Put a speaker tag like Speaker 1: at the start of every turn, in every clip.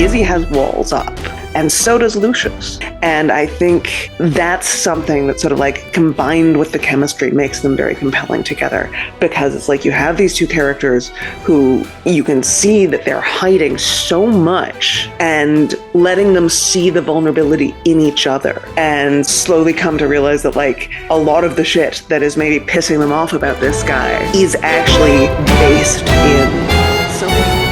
Speaker 1: Izzy has walls up, and so does Lucius. And I think that's something that sort of like combined with the chemistry makes them very compelling together, because it's like you have these two characters who you can see that they're hiding so much and letting them see the vulnerability in each other and slowly come to realize that like a lot of the shit that is maybe pissing them off about this guy is actually based in something.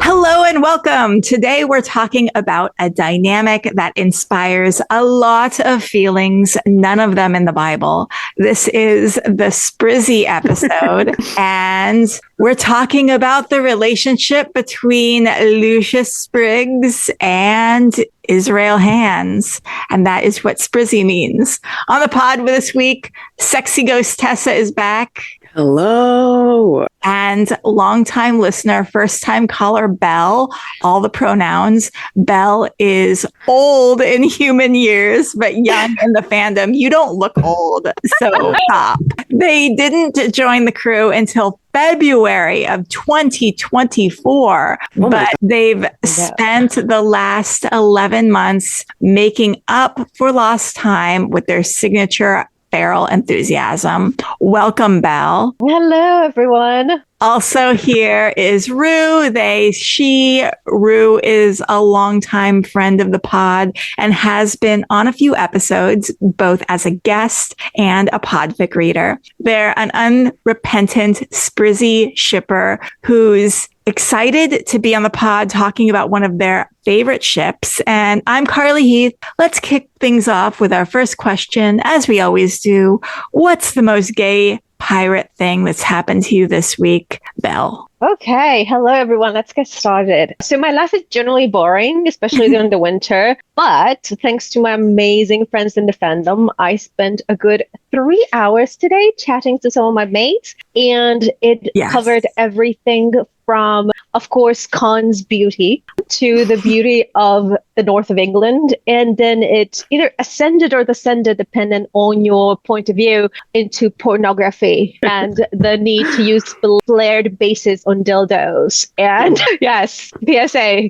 Speaker 2: Hello and welcome. Today we're talking about a dynamic that inspires a lot of feelings, none of them in the Bible. This is the Sprizzy episode, and we're talking about the relationship between Lucius Spriggs and Israel Hands, and that is what Sprizzy means. On the pod with this week, sexy ghost Tessa is back.
Speaker 1: Hello.
Speaker 2: And longtime listener, first-time caller Bel, all the pronouns. Bel is old in human years, but young in the fandom. You don't look old, so stop. They didn't join the crew until February of 2024, but they've spent the last 11 months making up for lost time with their signature feral enthusiasm. Welcome, Bel.
Speaker 3: Hello, everyone.
Speaker 2: Also here is Rue. Rue is a longtime friend of the pod and has been on a few episodes, both as a guest and a podfic reader. They're an unrepentant Sprizzy shipper who's excited to be on the pod talking about one of their favorite ships. And I'm Carly Heath. Let's kick things off with our first question, as we always do. What's the most gay pirate thing that's happened to you this week, Bel?
Speaker 3: Okay. Hello, everyone. Let's get started. So my life is generally boring, especially during the winter. But thanks to my amazing friends in the fandom, I spent a good 3 hours today chatting to some of my mates. And it covered everything from, of course, Khan's beauty to the beauty of the north of England. And then it either ascended or descended, depending on your point of view, into pornography and the need to use flared bases on dildos. And yes, PSA.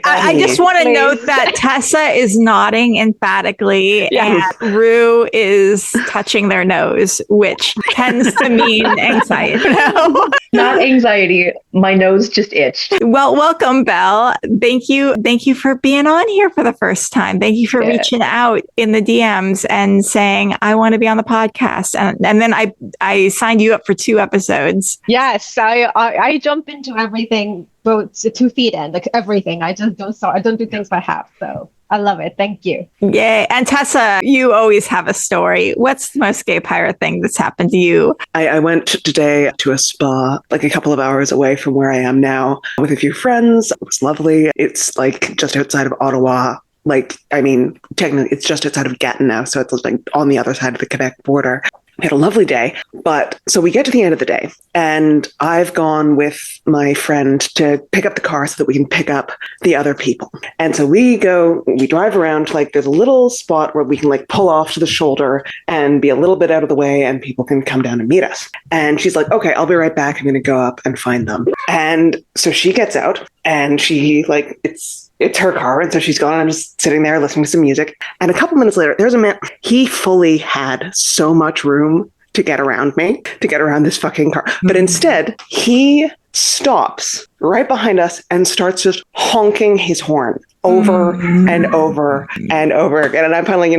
Speaker 2: I just want to note that Tessa is nodding emphatically and Rue is touching their nose, which tends to mean anxiety.
Speaker 4: Not anxiety. My nose just itched.
Speaker 2: Well, welcome, Bel. Thank you for being on here for the first time. Thank you for reaching out in the DMs and saying, I want to be on the podcast. And then I signed you up for 2 episodes.
Speaker 3: Yes, I jump into everything, both 2 feet in, like everything. I just don't do things by half. So I love it. Thank you.
Speaker 2: Yay. And Tessa, you always have a story. What's the most gay pirate thing that's happened to you?
Speaker 1: I went today to a spa, like a couple of hours away from where I am now, with a few friends. It was lovely. It's like just outside of Ottawa. Like, I mean, technically it's just outside of Gatineau, so it's like on the other side of the Quebec border. We had a lovely day, but so we get to the end of the day and I've gone with my friend to pick up the car so that we can pick up the other people. And so we drive around, like there's a little spot where we can like pull off to the shoulder and be a little bit out of the way and people can come down and meet us. And she's like, okay, I'll be right back. I'm going to go up and find them. And so she gets out and she like, it's her car. And so she's gone and I'm just sitting there listening to some music. And a couple minutes later, there's a man. He fully had so much room to get around this fucking car. But instead, he stops right behind us and starts just honking his horn over and over and over again. And I'm finally,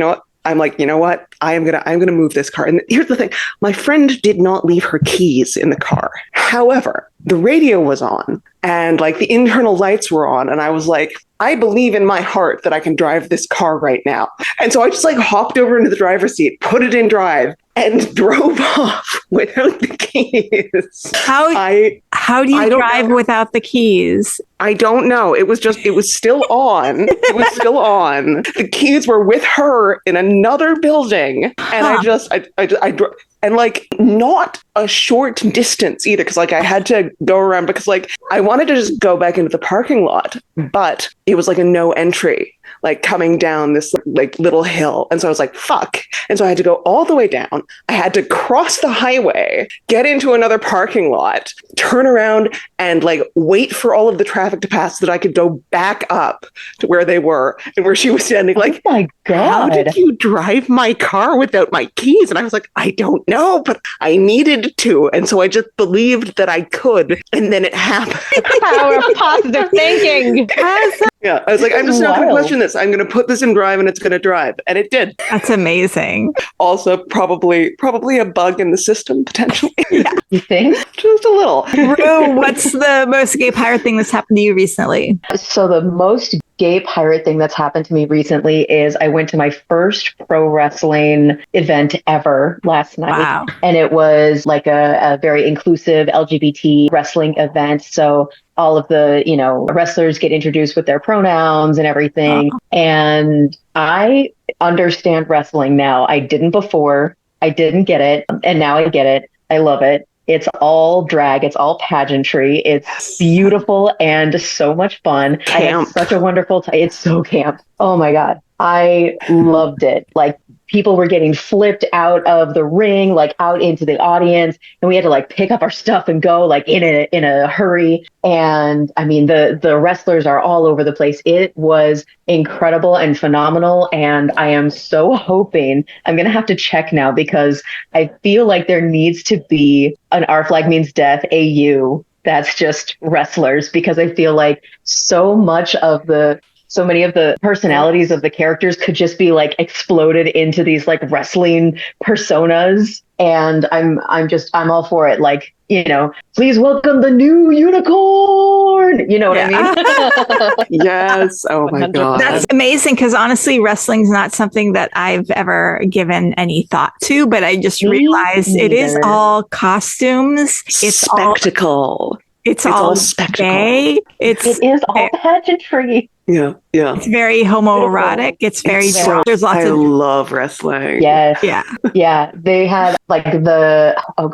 Speaker 1: I'm like, you know what? I'm gonna move this car. And here's the thing. My friend did not leave her keys in the car. However, the radio was on and like the internal lights were on. And I was like, I believe in my heart that I can drive this car right now. And so I just like hopped over into the driver's seat, put it in drive, and drove off without the keys.
Speaker 2: How do you drive without the keys?
Speaker 1: I don't know. It was still on. It was still on. The keys were with her in another building. And I drove. And like not a short distance either, because like I had to go around because like I wanted to just go back into the parking lot, but it was like a no entry. like coming down this like little hill. And so I was like, fuck. And so I had to go all the way down. I had to cross the highway, get into another parking lot, turn around and like wait for all of the traffic to pass so that I could go back up to where they were and where she was standing. Like,
Speaker 4: oh my God.
Speaker 1: How did you drive my car without my keys? And I was like, I don't know, but I needed to. And so I just believed that I could. And then it happened.
Speaker 3: The power of positive thinking.
Speaker 1: Yeah, I was like, I'm just not going to question this. I'm going to put this in drive and it's going to drive. And it did.
Speaker 2: That's amazing.
Speaker 1: Also, probably a bug in the system, potentially.
Speaker 2: Yeah.
Speaker 4: You think?
Speaker 1: Just a little.
Speaker 2: Rue, what's the most gay pirate thing that's happened to you recently?
Speaker 4: So the most gay pirate thing that's happened to me recently is I went to my first pro wrestling event ever last night.
Speaker 2: Wow.
Speaker 4: And it was like a very inclusive LGBT wrestling event. So all of the, wrestlers get introduced with their pronouns and everything. Oh. And I understand wrestling now. I didn't before. I didn't get it. And now I get it. I love it. It's all drag. It's all pageantry. It's beautiful and so much fun.
Speaker 1: Camp.
Speaker 4: I had such a wonderful time. It's so camp. Oh my God. I loved it. Like, people were getting flipped out of the ring, like out into the audience, and we had to like pick up our stuff and go like in a hurry. And I mean, the wrestlers are all over the place. It was incredible and phenomenal. And I am so hoping, I'm going to have to check now because I feel like there needs to be an Our Flag Means Death AU that's just wrestlers, because I feel like so many of the personalities of the characters could just be like exploded into these like wrestling personas. And I'm all for it. Like, please welcome the new unicorn. You know what I mean?
Speaker 1: Yes. Oh my God.
Speaker 2: That's amazing. Because honestly, wrestling's not something that I've ever given any thought to, but I just realized it is all costumes. It's
Speaker 1: spectacle.
Speaker 2: It's all spectacle. Gay.
Speaker 4: It is all pageantry.
Speaker 1: Yeah.
Speaker 2: It's very homoerotic. It's very there's lots
Speaker 1: I love wrestling.
Speaker 4: Yes.
Speaker 2: Yeah.
Speaker 4: Yeah. They had like El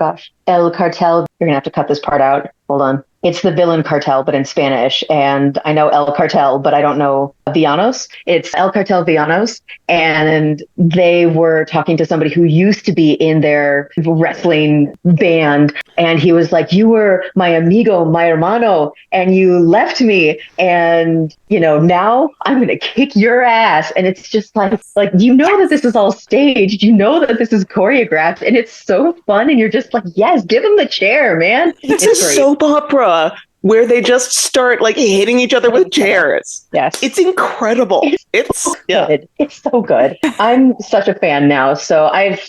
Speaker 4: Cartel. You're gonna have to cut this part out. Hold on. It's the villain cartel, but in Spanish. And I know El Cartel, but I don't know Villanos. It's El Cartel Villanos. And they were talking to somebody who used to be in their wrestling band. And he was like, you were my amigo, my hermano, and you left me. And, now I'm going to kick your ass. And it's just like, that this is all staged. You know that this is choreographed, and it's so fun. And you're just like, yes, give him the chair, man.
Speaker 1: It's a great soap opera where they just start like hitting each other with chairs.
Speaker 4: Yes.
Speaker 1: It's incredible. It's
Speaker 4: good. It's so good. I'm such a fan now. So I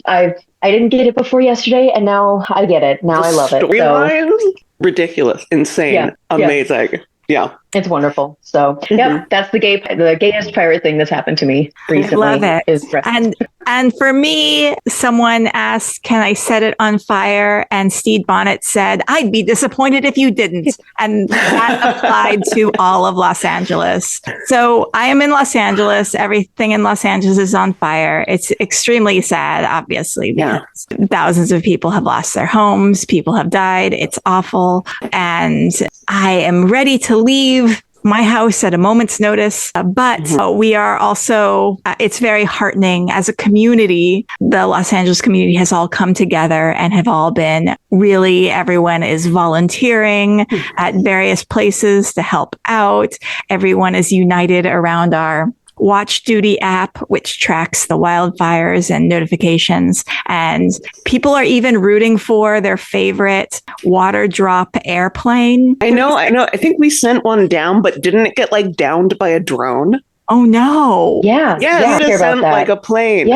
Speaker 4: didn't get it before yesterday, and now I get it. Now I love it.
Speaker 1: Storyline, ridiculous, insane, amazing. Yeah.
Speaker 4: It's wonderful. So, that's the gayest pirate thing that's happened to me recently.
Speaker 2: I love it. And for me, someone asked, can I set it on fire? And Stede Bonnet said, I'd be disappointed if you didn't. And that applied to all of Los Angeles. So I am in Los Angeles. Everything in Los Angeles is on fire. It's extremely sad, obviously, because thousands of people have lost their homes. People have died. It's awful. And I am ready to leave my house at a moment's notice. But we are also, it's very heartening as a community. The Los Angeles community has all come together and have all been everyone is volunteering at various places to help out. Everyone is united around our Watch Duty app, which tracks the wildfires and notifications. And people are even rooting for their favorite water drop airplane.
Speaker 1: I know. I think we sent one down, but didn't it get like downed by a drone?
Speaker 2: Oh no.
Speaker 4: Yeah.
Speaker 1: We just sent like a plane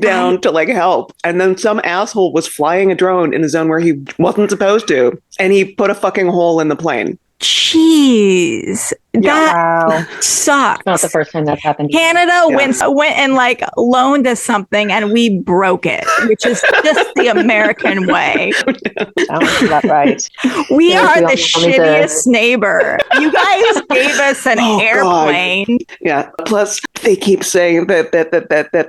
Speaker 1: down to like help. And then some asshole was flying a drone in a zone where he wasn't supposed to. And he put a fucking hole in the plane.
Speaker 2: Jeez. That sucks.
Speaker 4: It's not the first time that's happened.
Speaker 2: Canada went and like loaned us something and we broke it, which is just the American way.
Speaker 4: Sounds about right.
Speaker 2: We are the shittiest neighbor. You guys gave us an airplane. God.
Speaker 1: Yeah. Plus, they keep saying that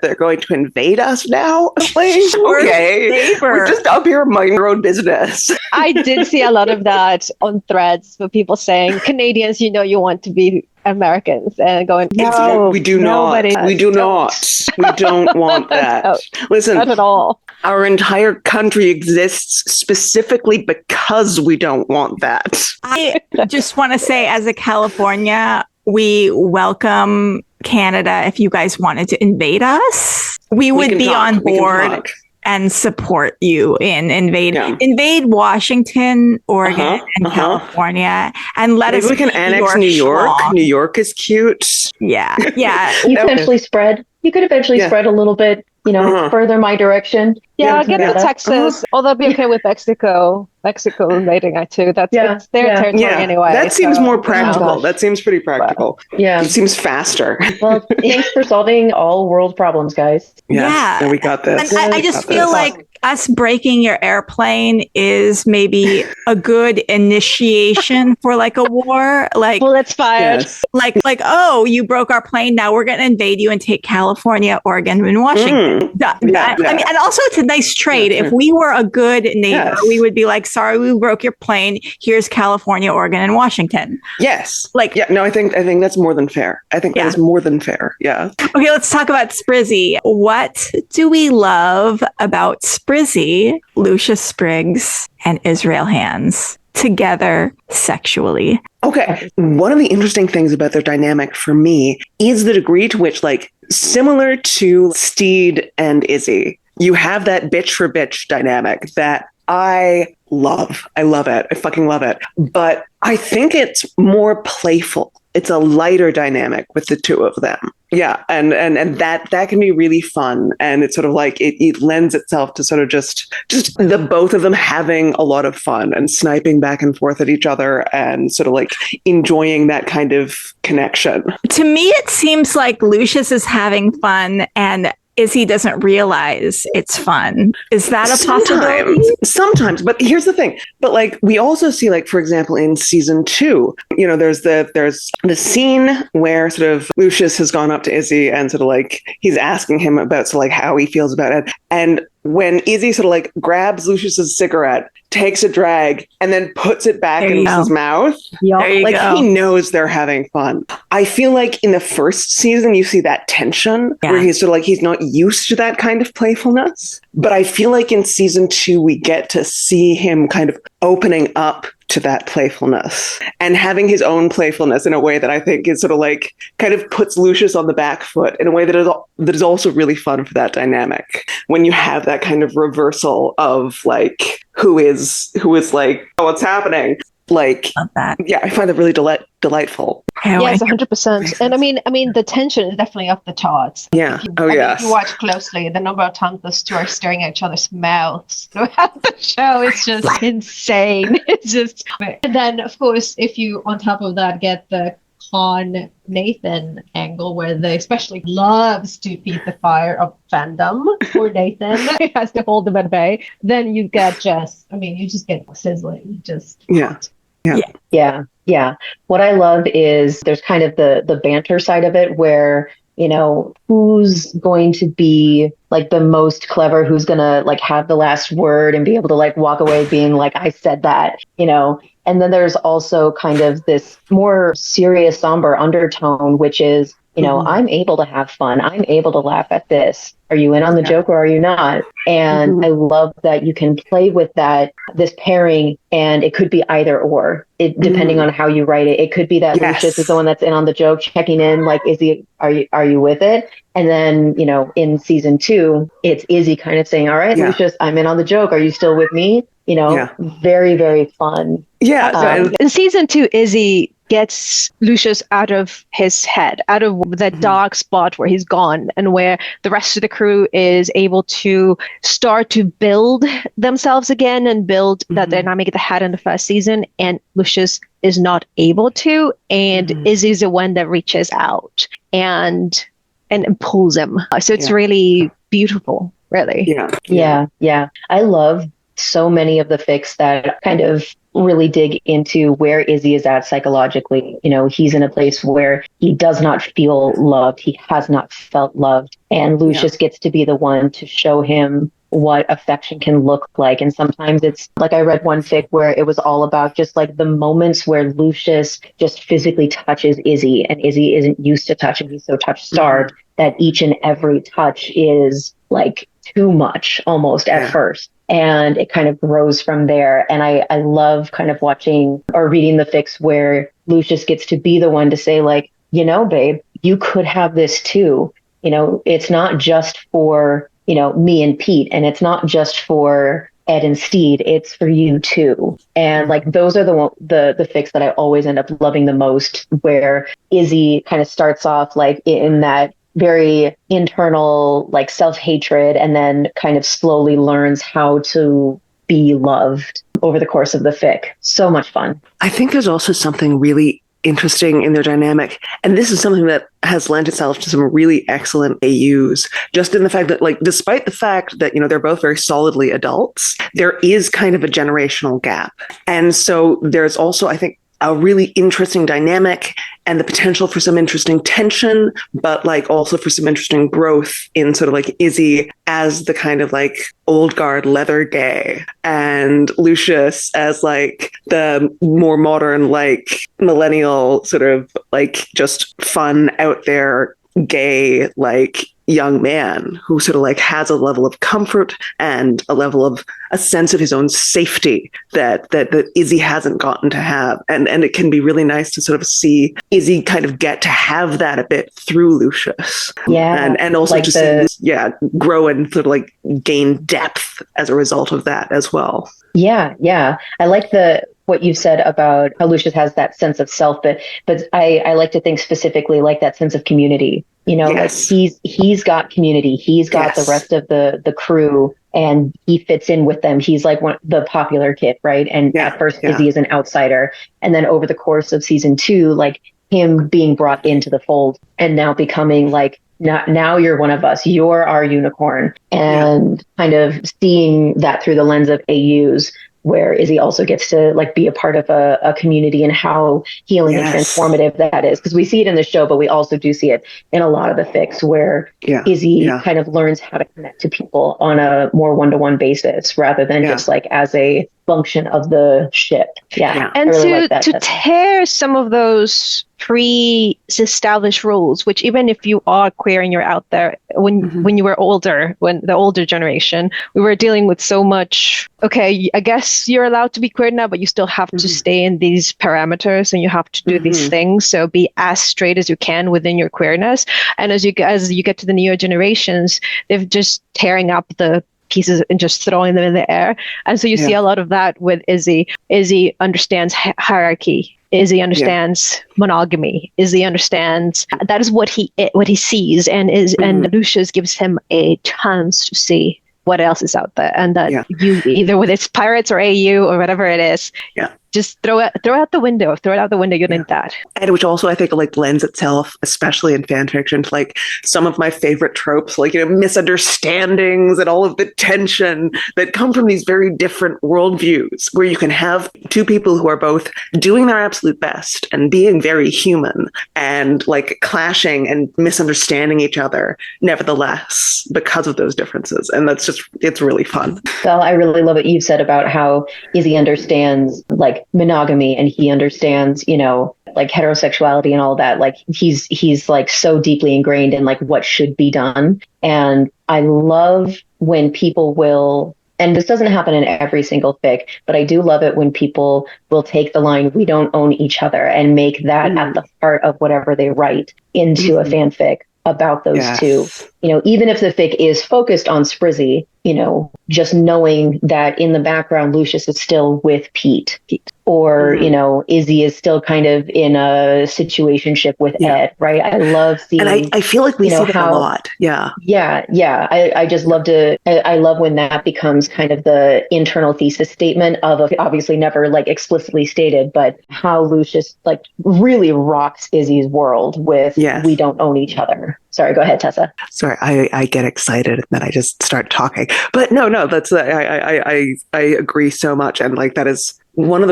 Speaker 1: they're going to invade us now. Like, okay, we're just up here minding our own business.
Speaker 3: I did see a lot of that on threads for people saying, Canadians, you want want to be Americans and going,
Speaker 1: no, we do not. We do not. We don't want that.
Speaker 3: No,
Speaker 1: listen,
Speaker 3: not at all.
Speaker 1: Our entire country exists specifically because we don't want that.
Speaker 2: I just want to say, as a California, we welcome Canada. If you guys wanted to invade us, we would be on board and support you in invade Washington, Oregon, and California, and let us.
Speaker 1: We can annex New York. New York is cute.
Speaker 2: Yeah.
Speaker 4: You could eventually spread. You could eventually spread a little bit. Further my direction.
Speaker 3: Yeah, get to Texas. Although I'd be okay with Mexico invading it too. It's their territory anyway.
Speaker 1: That seems more practical. That seems pretty practical.
Speaker 4: Yeah.
Speaker 1: It seems faster.
Speaker 4: Well, thanks for solving all world problems, guys.
Speaker 1: Yeah. We got this.
Speaker 2: And I just feel like us breaking your airplane is maybe a good initiation for like a war. Like,
Speaker 3: bullets fired.
Speaker 1: Yes.
Speaker 2: Like, oh, you broke our plane. Now we're going to invade you and take California, Oregon, and Washington. I mean, and also it's a nice trade. If we were a good neighbor, we would be like, sorry, we broke your plane. Here's California, Oregon, and Washington.
Speaker 1: Yes. I think that's more than fair. I think that is more than fair. Yeah.
Speaker 2: Okay, let's talk about Sprizzy. What do we love about Sprizzy, Lucius Spriggs, and Israel Hands together sexually?
Speaker 1: Okay. One of the interesting things about their dynamic for me is the degree to which, similar to Steed and Izzy, you have that bitch for bitch dynamic that I love. I love it. I fucking love it. But I think it's more playful. It's a lighter dynamic with the two of them. Yeah. And that can be really fun. And it's sort of it lends itself to sort of just the both of them having a lot of fun and sniping back and forth at each other and sort of enjoying that kind of connection.
Speaker 2: To me, it seems like Lucius is having fun and Izzy doesn't realize it's fun. Is that a possibility?
Speaker 1: Sometimes, but here's the thing. But we also see, for example, in season 2, there's the scene where sort of Lucius has gone up to Izzy and sort of he's asking him about how he feels about it. And when Izzy sort of grabs Lucius's cigarette, takes a drag, and then puts it back in his mouth, he knows they're having fun. I feel like in the first season, you see that tension where he's sort of he's not used to that kind of playfulness. But I feel like in season 2, we get to see him kind of opening up to that playfulness and having his own playfulness in a way that I think is sort of kind of puts Lucius on the back foot in a way that is also really fun for that dynamic. When you have that kind of reversal of who is oh, what's happening?
Speaker 2: Love that.
Speaker 1: Yeah, I find that really delightful.
Speaker 3: Yes, 100%. And I mean, the tension is definitely off the charts.
Speaker 1: Yeah.
Speaker 3: If you watch closely, the number of times those two are staring at each other's mouths throughout the show is just insane. It's just. And then, of course, if you on top of that get the Con Nathan angle where they especially loves to feed the fire of fandom for Nathan, he has to hold them at bay, then you get you just get sizzling.
Speaker 4: Yeah. What I love is there's kind of the banter side of it where, who's going to be the most clever, who's going to have the last word and be able to walk away being I said that, And then there's also kind of this more serious, somber undertone, which is, I'm able to have fun. I'm able to laugh at this. Are you in on the joke or are you not? And I love that you can play with this pairing, and it could be either or, depending on how you write it. It could be that Lucius is the one that's in on the joke, checking in, are you with it? And then, in season 2, it's Izzy kind of saying, all right, Lucius, I'm in on the joke. Are you still with me? Very, very fun.
Speaker 1: Yeah.
Speaker 3: In season 2, Izzy gets Lucius out of his head, out of that dark spot where he's gone and where the rest of the crew is able to start to build themselves again and build that dynamic that they had in the first season. And Lucius is not able to. And Izzy's the one that reaches out and pulls him. So it's really beautiful, really.
Speaker 4: Yeah. I love so many of the fics that kind of really dig into where Izzy is at psychologically. He's in a place where he does not feel loved. He has not felt loved. And Lucius gets to be the one to show him what affection can look like. And sometimes it's like, I read one fic where it was all about just like the moments where Lucius just physically touches Izzy, and Izzy isn't used to touching. He's so touch starved that each and every touch is like too much almost at first. And it kind of grows from there. And I love kind of watching or reading the fics where Lucius gets to be the one to say like, babe, you could have this too. It's not just for, me and Pete, and it's not just for Ed and Steed, it's for you too. And like, those are the fics that I always end up loving the most, where Izzy kind of starts off like in that very internal, like self-hatred, and then kind of slowly learns how to be loved over the course of the fic. So much fun.
Speaker 1: I think there's also something really interesting in their dynamic. And this is something that has lent itself to some really excellent AUs, just in the fact that, like, despite the fact that, they're both very solidly adults, there is kind of a generational gap. And so there's also, I think, a really interesting dynamic and the potential for some interesting tension, but like also for some interesting growth in sort of like Izzy as the kind of like old guard leather gay, and Lucius as like the more modern, like millennial sort of like just fun out there gay, like young man who sort of like has a level of comfort and a level of a sense of his own safety that Izzy hasn't gotten to have. And it can be really nice to sort of see Izzy kind of get to have that a bit through Lucius.
Speaker 4: Yeah.
Speaker 1: And also like to see, grow and sort of like gain depth as a result of that as well.
Speaker 4: Yeah. Yeah. I like what you've said about how Lucius has that sense of self, but I like to think specifically like that sense of community. Like he's got community. He's got the rest of the crew, and he fits in with them. He's like the popular kid, right? And at first, Izzy is an outsider, and then over the course of season 2, like him being brought into the fold, and now becoming like, now you're one of us. You're our unicorn, and kind of seeing that through the lens of AUs, where Izzy also gets to like be a part of a community, and how healing and transformative that is. Because we see it in the show, but we also do see it in a lot of the fics where Izzy kind of learns how to connect to people on a more one-to-one basis, rather than just like as a function of the ship.
Speaker 3: And really to tear some of those pre-established rules, which even if you are queer and you're out there, when you were older, when the older generation, we were dealing with so much, okay, I guess you're allowed to be queer now, but you still have to stay in these parameters, and you have to do these things. So be as straight as you can within your queerness. And as you get to the newer generations, they're just tearing up the pieces and just throwing them in the air. And so you see a lot of that with Izzy. Izzy understands hierarchy. Izzy understands monogamy. Izzy understands that is what he sees, and and Lucius gives him a chance to see what else is out there, and that you, either with it's pirates or AU or whatever it is, just throw it out the window. Throw it out the window. You need that.
Speaker 1: And which also I think like lends itself, especially in fan fiction, to like some of my favorite tropes, like, misunderstandings and all of the tension that come from these very different worldviews, where you can have two people who are both doing their absolute best and being very human, and like clashing and misunderstanding each other nevertheless because of those differences. And it's really fun.
Speaker 4: Well, I really love what you've said about how Izzy understands like monogamy, and he understands, like heterosexuality and all that. Like he's like so deeply ingrained in like what should be done. And I love when people will, and this doesn't happen in every single fic, but I do love it when people will take the line, "We don't own each other," and make that at the heart of whatever they write into a fanfic about those two. Even if the fic is focused on Sprizzy, just knowing that in the background, Lucius is still with Pete. Or, Izzy is still kind of in a situationship with Ed, right? I love seeing...
Speaker 1: And I feel like we see that a lot. Yeah.
Speaker 4: Yeah. I just love I love when that becomes kind of the internal thesis statement of obviously never like explicitly stated, but how Lucius like really rocks Izzy's world with "We don't own each other." Sorry, go ahead, Tessa.
Speaker 1: Sorry, I get excited and then I just start talking. But no, that's I agree so much, and like that is one of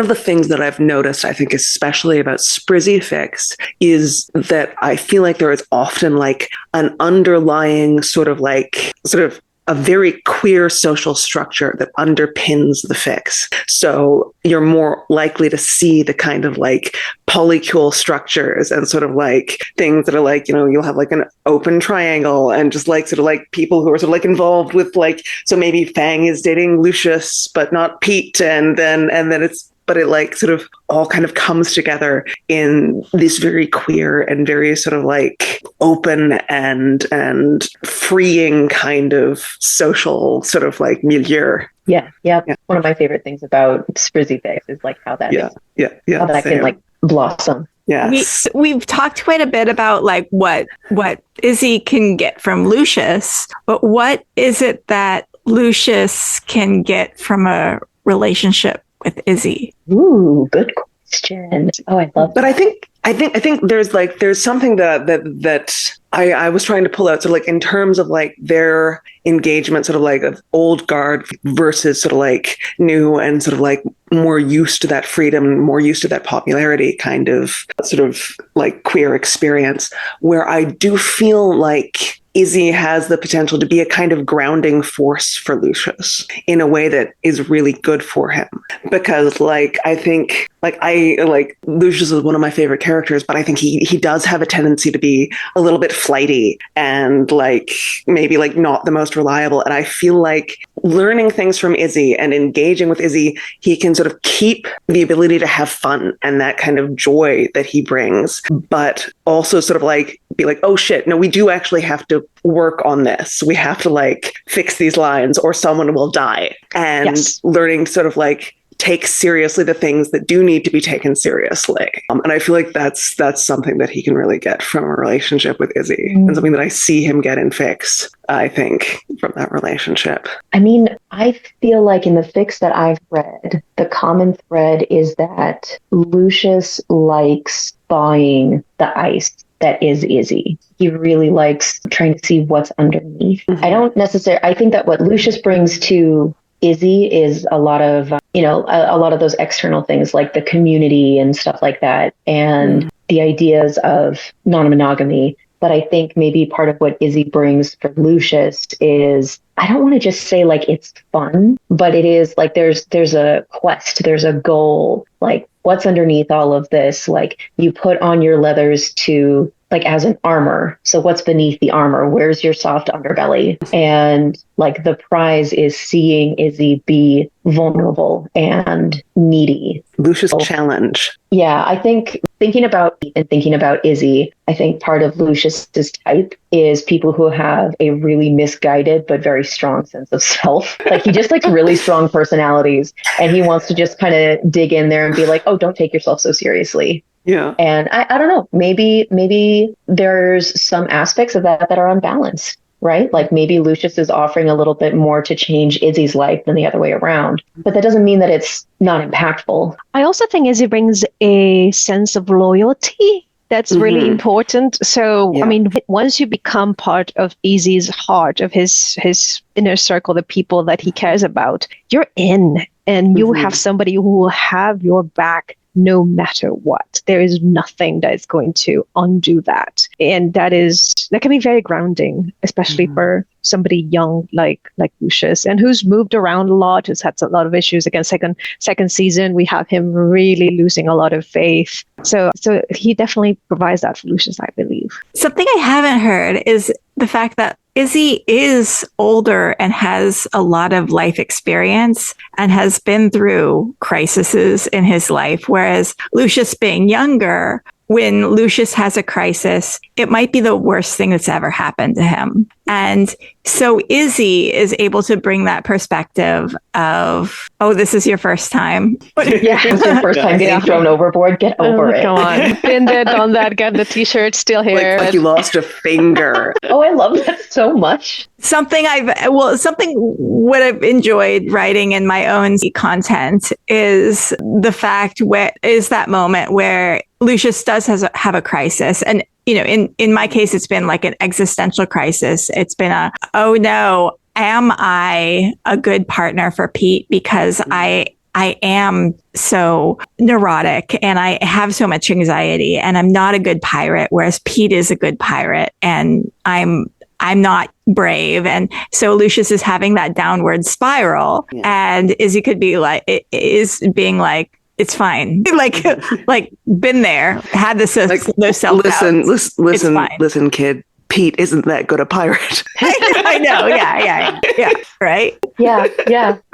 Speaker 1: the things that I've noticed, I think, especially about Sprizzy fics, is that I feel like there is often like an underlying sort of a very queer social structure that underpins the fics. So you're more likely to see the kind of like polycule structures and sort of like things that are like, you'll have like an open triangle and just like sort of like people who are sort of like involved with like, so maybe Fang is dating Lucius, but not Pete. And then but it like sort of all kind of comes together in this very queer and very sort of like open and freeing kind of social sort of like milieu.
Speaker 4: Yeah. One of my favorite things about Sprizzy fics is like how that how that can like blossom.
Speaker 1: Yes.
Speaker 2: We've talked quite a bit about like what Izzy can get from Lucius, but what is it that Lucius can get from a relationship with Izzy?
Speaker 4: Ooh, good question. Oh, I love that.
Speaker 1: But I think there's something that I was trying to pull out. So like in terms of like their engagement, sort of like of old guard versus sort of like new and sort of like more used to that freedom, more used to that popularity kind of sort of like queer experience, where I do feel like Izzy has the potential to be a kind of grounding force for Lucius in a way that is really good for him. Because like, I think Lucius is one of my favorite characters, but I think he does have a tendency to be a little bit flighty and like maybe like not the most reliable. And I feel like learning things from Izzy and engaging with Izzy, he can sort of keep the ability to have fun and that kind of joy that he brings, but also sort of like be like, oh shit, no, we do actually have to work on this. We have to like fix these lines or someone will die. And learning to sort of like take seriously the things that do need to be taken seriously. And I feel like that's something that he can really get from a relationship with Izzy and something that I see him get in fics, I think, from that relationship.
Speaker 4: I mean, I feel like in the fics that I've read, the common thread is that Lucius likes thawing the ice that is Izzy. He really likes trying to see what's underneath. I don't necessarily, I think that what Lucius brings to Izzy is a lot of, a lot of those external things like the community and stuff like that, and the ideas of non-monogamy. But I think maybe part of what Izzy brings for Lucius is, I don't want to just say like it's fun, but it is like there's a quest, there's a goal, like what's underneath all of this. Like you put on your leathers to like as an armor. So what's beneath the armor? Where's your soft underbelly? And like the prize is seeing Izzy be vulnerable and needy.
Speaker 1: Lucius challenge.
Speaker 4: Yeah, I think thinking about Izzy, I think part of Lucius's type is people who have a really misguided but very strong sense of self. Like he just likes really strong personalities, and he wants to just kind of dig in there and be like, oh, don't take yourself so seriously.
Speaker 1: Yeah.
Speaker 4: And I don't know, maybe there's some aspects of that are unbalanced, right? Like maybe Lucius is offering a little bit more to change Izzy's life than the other way around. But that doesn't mean that it's not impactful.
Speaker 3: I also think Izzy brings a sense of loyalty that's really important. So, I mean, once you become part of Izzy's heart, of his inner circle, the people that he cares about, you're in, and you have somebody who will have your back no matter what. There is nothing that is going to undo that. And that can be very grounding, especially for somebody young like Lucius, and who's moved around a lot, who's had a lot of issues. Again, second season, we have him really losing a lot of faith. So he definitely provides that for Lucius, I believe.
Speaker 2: Something I haven't heard is the fact that Izzy is older and has a lot of life experience and has been through crises in his life, whereas Lucius being younger, when Lucius has a crisis, it might be the worst thing that's ever happened to him. And so Izzy is able to bring that perspective of, oh, this is your first time.
Speaker 4: Yeah, it's your first time getting thrown overboard. Get over it.
Speaker 3: Come on. Been there, done that, got the t-shirt, still here.
Speaker 1: Like you lost a finger.
Speaker 4: Oh, I love that so much.
Speaker 2: Something what I've enjoyed writing in my own content is the fact is that moment where Lucius does have a crisis. And, in my case, it's been like an existential crisis. It's been oh no, am I a good partner for Pete? Because I I am so neurotic and I have so much anxiety and I'm not a good pirate, whereas Pete is a good pirate and I'm not brave. And so Lucius is having that downward spiral and Izzy could be like, is being like, it's fine. like been there, had this, no self-doubt.
Speaker 1: Listen, kid. Pete isn't that good a pirate.
Speaker 2: I know. Yeah. Right.
Speaker 4: Yeah.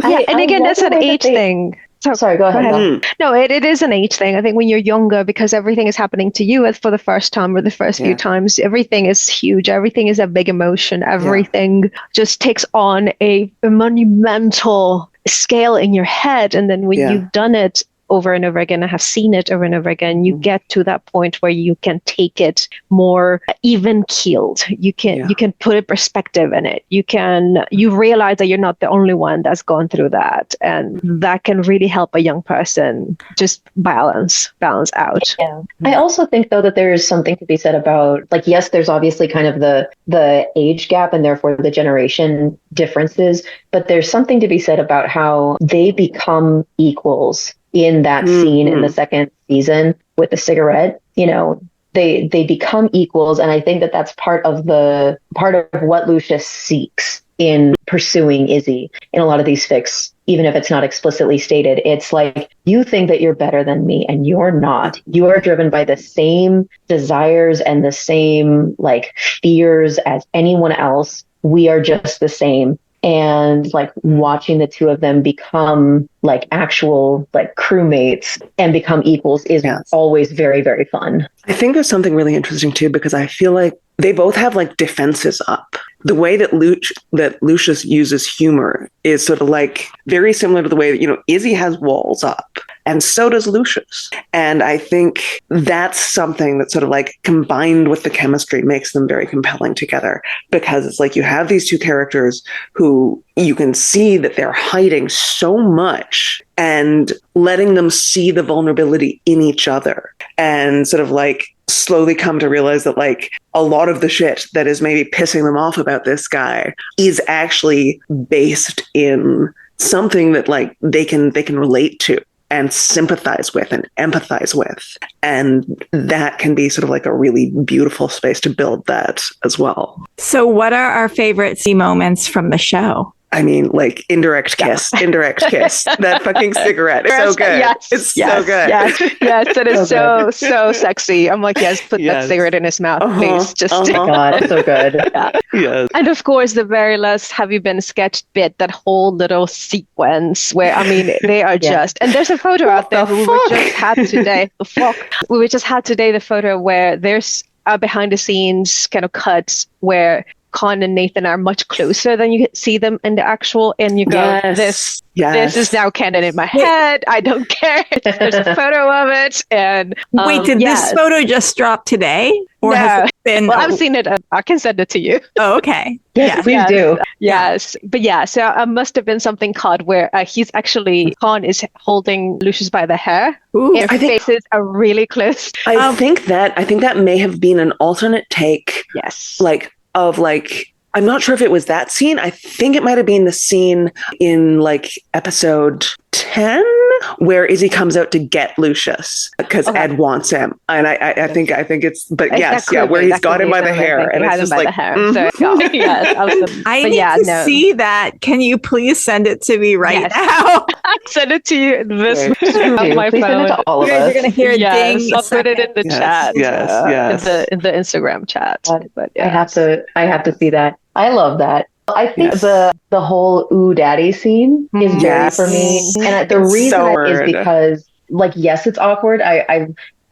Speaker 3: And again, that's an age thing.
Speaker 4: Sorry, go ahead.
Speaker 3: No, it is an age thing. I think when you're younger, because everything is happening to you for the first time or the first few times, everything is huge. Everything is a big emotion. Everything just takes on a monumental scale in your head. And then when you've done it over and over again, I have seen it over and over again, you get to that point where you can take it more even keeled. You can put a perspective in it. You realize that you're not the only one that's gone through that. And that can really help a young person just balance out.
Speaker 4: Yeah. I also think though that there's something to be said about, like, yes, there's obviously kind of the age gap and therefore the generation differences, but there's something to be said about how they become equals in that scene in the second season with the cigarette. They become equals, and I think that that's part of what Lucius seeks in pursuing Izzy in a lot of these fics, even if it's not explicitly stated. It's like, you think that you're better than me, and you're not. You are driven by the same desires and the same like fears as anyone else. We are just the same. And like watching the two of them become like actual like crewmates and become equals is always very, very fun.
Speaker 1: I think there's something really interesting too, because I feel like they both have like defenses up. The way that Lucius uses humor is sort of like very similar to the way that, Izzy has walls up, and so does Lucius. And I think that's something that sort of like combined with the chemistry makes them very compelling together, because it's like you have these two characters who you can see that they're hiding so much and letting them see the vulnerability in each other and sort of like slowly come to realize that like a lot of the shit that is maybe pissing them off about this guy is actually based in something that like they can relate to and sympathize with and empathize with. And that can be sort of like a really beautiful space to build that as well.
Speaker 2: So what are our favorite C moments from the show?
Speaker 1: I mean, like indirect kiss. That fucking cigarette is so good. It's so good.
Speaker 3: Yes, it is so sexy. I'm like, yes, put that cigarette in his mouth, please. Just
Speaker 4: God, it's so good.
Speaker 1: Yes.
Speaker 3: And of course, the very last "Have you been sketched" bit, that whole little sequence where, I mean, they are just, and there's a photo out there we just had today. We just had today the photo where there's a behind the scenes kind of cut where Con and Nathan are much closer than you see them in the actual, and you go, this is now canon in my head. I don't care. There's a photo of it. And
Speaker 2: wait, did this photo just drop today? Or has it been?
Speaker 3: Well, I've seen it. I can send it to you.
Speaker 2: Oh, okay.
Speaker 4: Yes, please do.
Speaker 3: Yes. But yeah, so it must have been something caught where he's actually, Con is holding Lucius by the hair.
Speaker 2: Ooh,
Speaker 3: their faces are really close.
Speaker 1: I think that may have been an alternate take.
Speaker 3: Yes.
Speaker 1: I'm not sure if it was that scene. I think it might have been the scene in like episode 10 where Izzy comes out to get Lucius because Ed wants him. And I think it's, but where he's got him by the hair. And it's just like,
Speaker 3: yes, awesome.
Speaker 2: I need to see that. Can you please send it to me right now?
Speaker 3: Send it to you on my phone.
Speaker 4: Send it to all of us.
Speaker 2: You're going to hear ding.
Speaker 3: I'll put it in the chat.
Speaker 1: Yes.
Speaker 3: In the Instagram chat. But
Speaker 4: I have to see that. I love that. I think the whole "ooh daddy" scene is very for me, and the reason is because, like, yes, it's awkward. I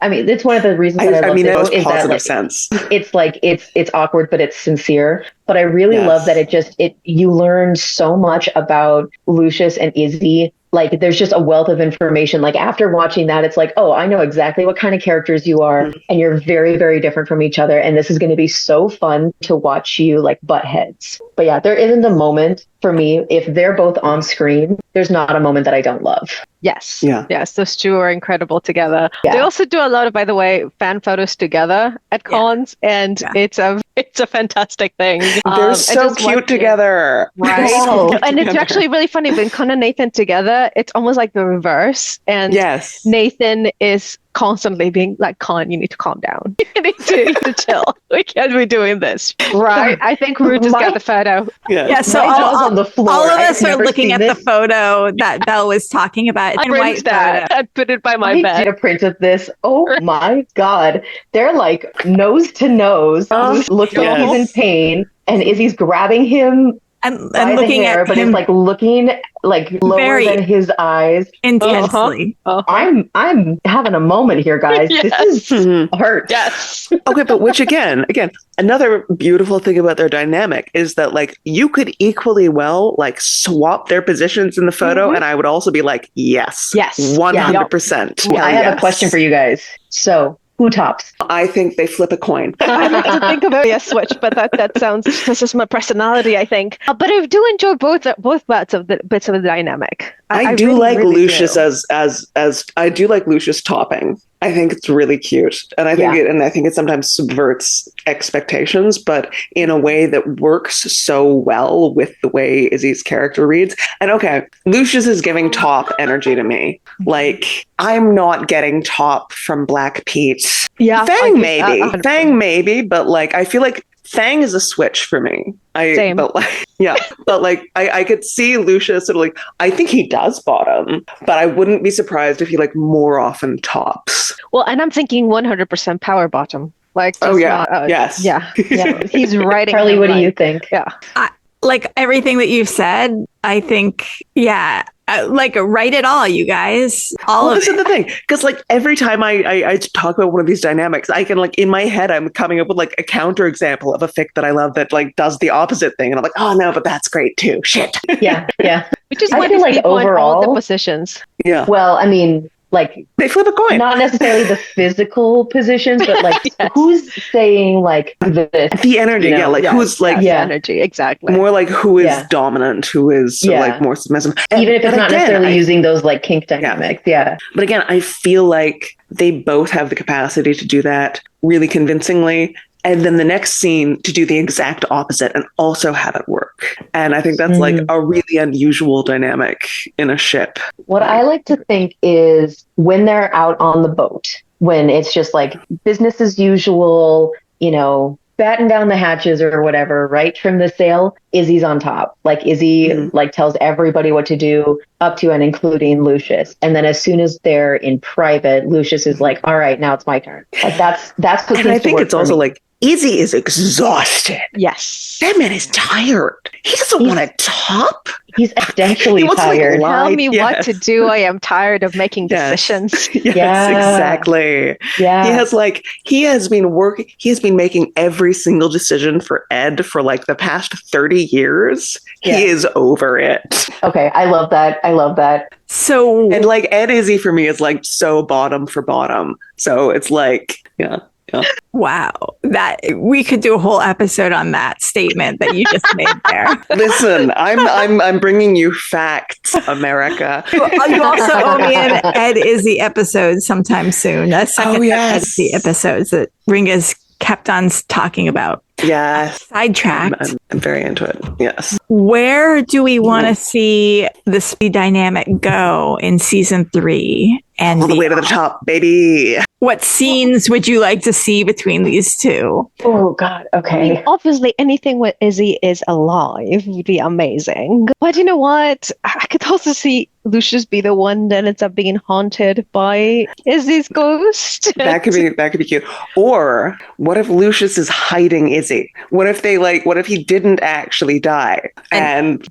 Speaker 4: mean, it's one of the reasons that I love it is that, like,
Speaker 1: sense.
Speaker 4: It's like it's awkward, but it's sincere. But I really love that you learn so much about Lucius and Izzy. Like, there's just a wealth of information. Like, after watching that, it's like, oh, I know exactly what kind of characters you are, and you're very, very different from each other. And this is going to be so fun to watch you like butt heads. But yeah, there isn't a moment for me if they're both on screen. there's not a moment that I don't love.
Speaker 3: Yes.
Speaker 1: Yeah.
Speaker 3: Yes, those two are incredible together.
Speaker 4: Yeah.
Speaker 3: They also do a lot of, by the way, fan photos together at cons, and it's a fantastic thing.
Speaker 1: They're so cute together.
Speaker 3: Right?
Speaker 4: Wow.
Speaker 3: And it's actually really funny when Con and Nathan together, it's almost like the reverse. And
Speaker 1: Yes.
Speaker 3: Nathan is constantly being like, Con, you need to calm down. You need to chill. We can't be doing this. Right? I think Rue just got the photo.
Speaker 2: Yeah, so
Speaker 4: My jaw's on the floor.
Speaker 2: all of
Speaker 4: I've
Speaker 2: us are
Speaker 4: never
Speaker 2: looking
Speaker 4: seen
Speaker 2: at
Speaker 4: this.
Speaker 2: the photo that Belle was talking about. It's
Speaker 3: I
Speaker 2: in white
Speaker 3: print that.
Speaker 2: photo.
Speaker 3: I put it by my
Speaker 4: I
Speaker 3: bed.
Speaker 4: did a print of this. Oh my God. They're like nose to nose, looking like he's in pain, and Izzy's grabbing him
Speaker 2: And
Speaker 4: by the
Speaker 2: looking
Speaker 4: hair,
Speaker 2: at
Speaker 4: but
Speaker 2: him
Speaker 4: it's like looking like lower
Speaker 2: very
Speaker 4: than his eyes.
Speaker 2: intensely.
Speaker 4: I'm having a moment here, guys.
Speaker 3: Yes.
Speaker 4: This is hurt.
Speaker 3: Yes.
Speaker 1: Okay, but which again, another beautiful thing about their dynamic is that like you could equally well like swap their positions in the photo, and I would also be like, yes, 100%.
Speaker 4: Well, I have a question for you guys. So, who tops?
Speaker 1: I think they flip a coin.
Speaker 3: I have to think about a switch, but that sounds, this is my personality, I think. But I do enjoy both bits of the dynamic.
Speaker 1: I do
Speaker 3: really,
Speaker 1: like
Speaker 3: really
Speaker 1: Lucius
Speaker 3: do.
Speaker 1: as I do like Lucius topping. I think it's really cute, and I think it sometimes subverts expectations, but in a way that works so well with the way Izzy's character reads. And okay, Lucius is giving top energy to me. Like I'm not getting top from Black Pete.
Speaker 3: Yeah,
Speaker 1: Fang maybe, but like I feel like Fang is a switch for me.
Speaker 3: Same.
Speaker 1: But like I could see Lucius sort of like, I think he does bottom, but I wouldn't be surprised if he like more often tops.
Speaker 3: Well, and I'm thinking 100% power bottom. Like,
Speaker 1: yes.
Speaker 3: Yeah. He's writing.
Speaker 4: Charlie, what do you think?
Speaker 3: Yeah.
Speaker 2: Like everything that you've said, I think, like write it all, you guys.
Speaker 1: This is the thing, because like every time I talk about one of these dynamics, I can like in my head I'm coming up with like a counter example of a fic that I love that like does the opposite thing, and I'm like, oh no, but that's great too. Shit.
Speaker 4: Yeah.
Speaker 3: Which is
Speaker 4: I
Speaker 3: why
Speaker 4: feel like
Speaker 3: people in all the
Speaker 4: overall-
Speaker 3: positions.
Speaker 1: Yeah.
Speaker 4: Well, I mean, like
Speaker 1: They flip a coin.
Speaker 4: not necessarily the physical positions, but like
Speaker 3: Yes.
Speaker 4: who's saying like this?
Speaker 1: The energy, who's like
Speaker 3: energy, exactly.
Speaker 1: more like who is dominant, who is like more submissive.
Speaker 4: Even if it's
Speaker 1: But
Speaker 4: not
Speaker 1: again,
Speaker 4: necessarily using those like kink dynamics. Yeah.
Speaker 1: But again, I feel like they both have the capacity to do that really convincingly. And then the next scene to do the exact opposite and also have it work. And I think that's like a really unusual dynamic in a ship.
Speaker 4: What I like to think is when they're out on the boat, when it's just like business as usual, batten down the hatches or whatever, right? Trim the sail, Izzy's on top. Like Izzy like tells everybody what to do, up to and including Lucius. And then as soon as they're in private, Lucius is like, all right, now it's my turn. Like that's what
Speaker 1: And I think it's also like Izzy is exhausted.
Speaker 3: Yes.
Speaker 1: That man is tired. He doesn't want to top.
Speaker 4: He's essentially
Speaker 1: He wants to, like,
Speaker 4: tired.
Speaker 1: lie.
Speaker 3: Tell me what
Speaker 1: Yes.
Speaker 3: to do. I am tired of making decisions.
Speaker 1: Yes,
Speaker 4: Yeah.
Speaker 1: exactly.
Speaker 4: Yeah.
Speaker 1: He has been making every single decision for Ed for like the past 30 years.
Speaker 4: Yeah.
Speaker 1: He is over it.
Speaker 4: Okay, I love that.
Speaker 2: So
Speaker 1: And like Ed Izzy for me is like so bottom for bottom. So it's like, yeah.
Speaker 2: wow, that we could do a whole episode on that statement that you just made there.
Speaker 1: Listen, I'm bringing you facts, America.
Speaker 2: You also owe me an Ed Izzy episode sometime soon. A second Ed Izzy episodes that Ringa's kept on talking about.
Speaker 1: Yes.
Speaker 2: Sidetracked.
Speaker 1: I'm very into it. Yes.
Speaker 2: Where do we want to see the speed dynamic go in season 3? And
Speaker 1: All the way to the top, baby.
Speaker 2: what scenes would you like to see between these two?
Speaker 4: Oh God.
Speaker 3: I
Speaker 4: Okay.
Speaker 3: mean, obviously, anything where Izzy is alive would be amazing. But you know what? I could also see Lucius be the one that ends up being haunted by Izzy's ghost.
Speaker 1: That could be cute. Or what if Lucius is hiding Izzy? What if he didn't actually die? And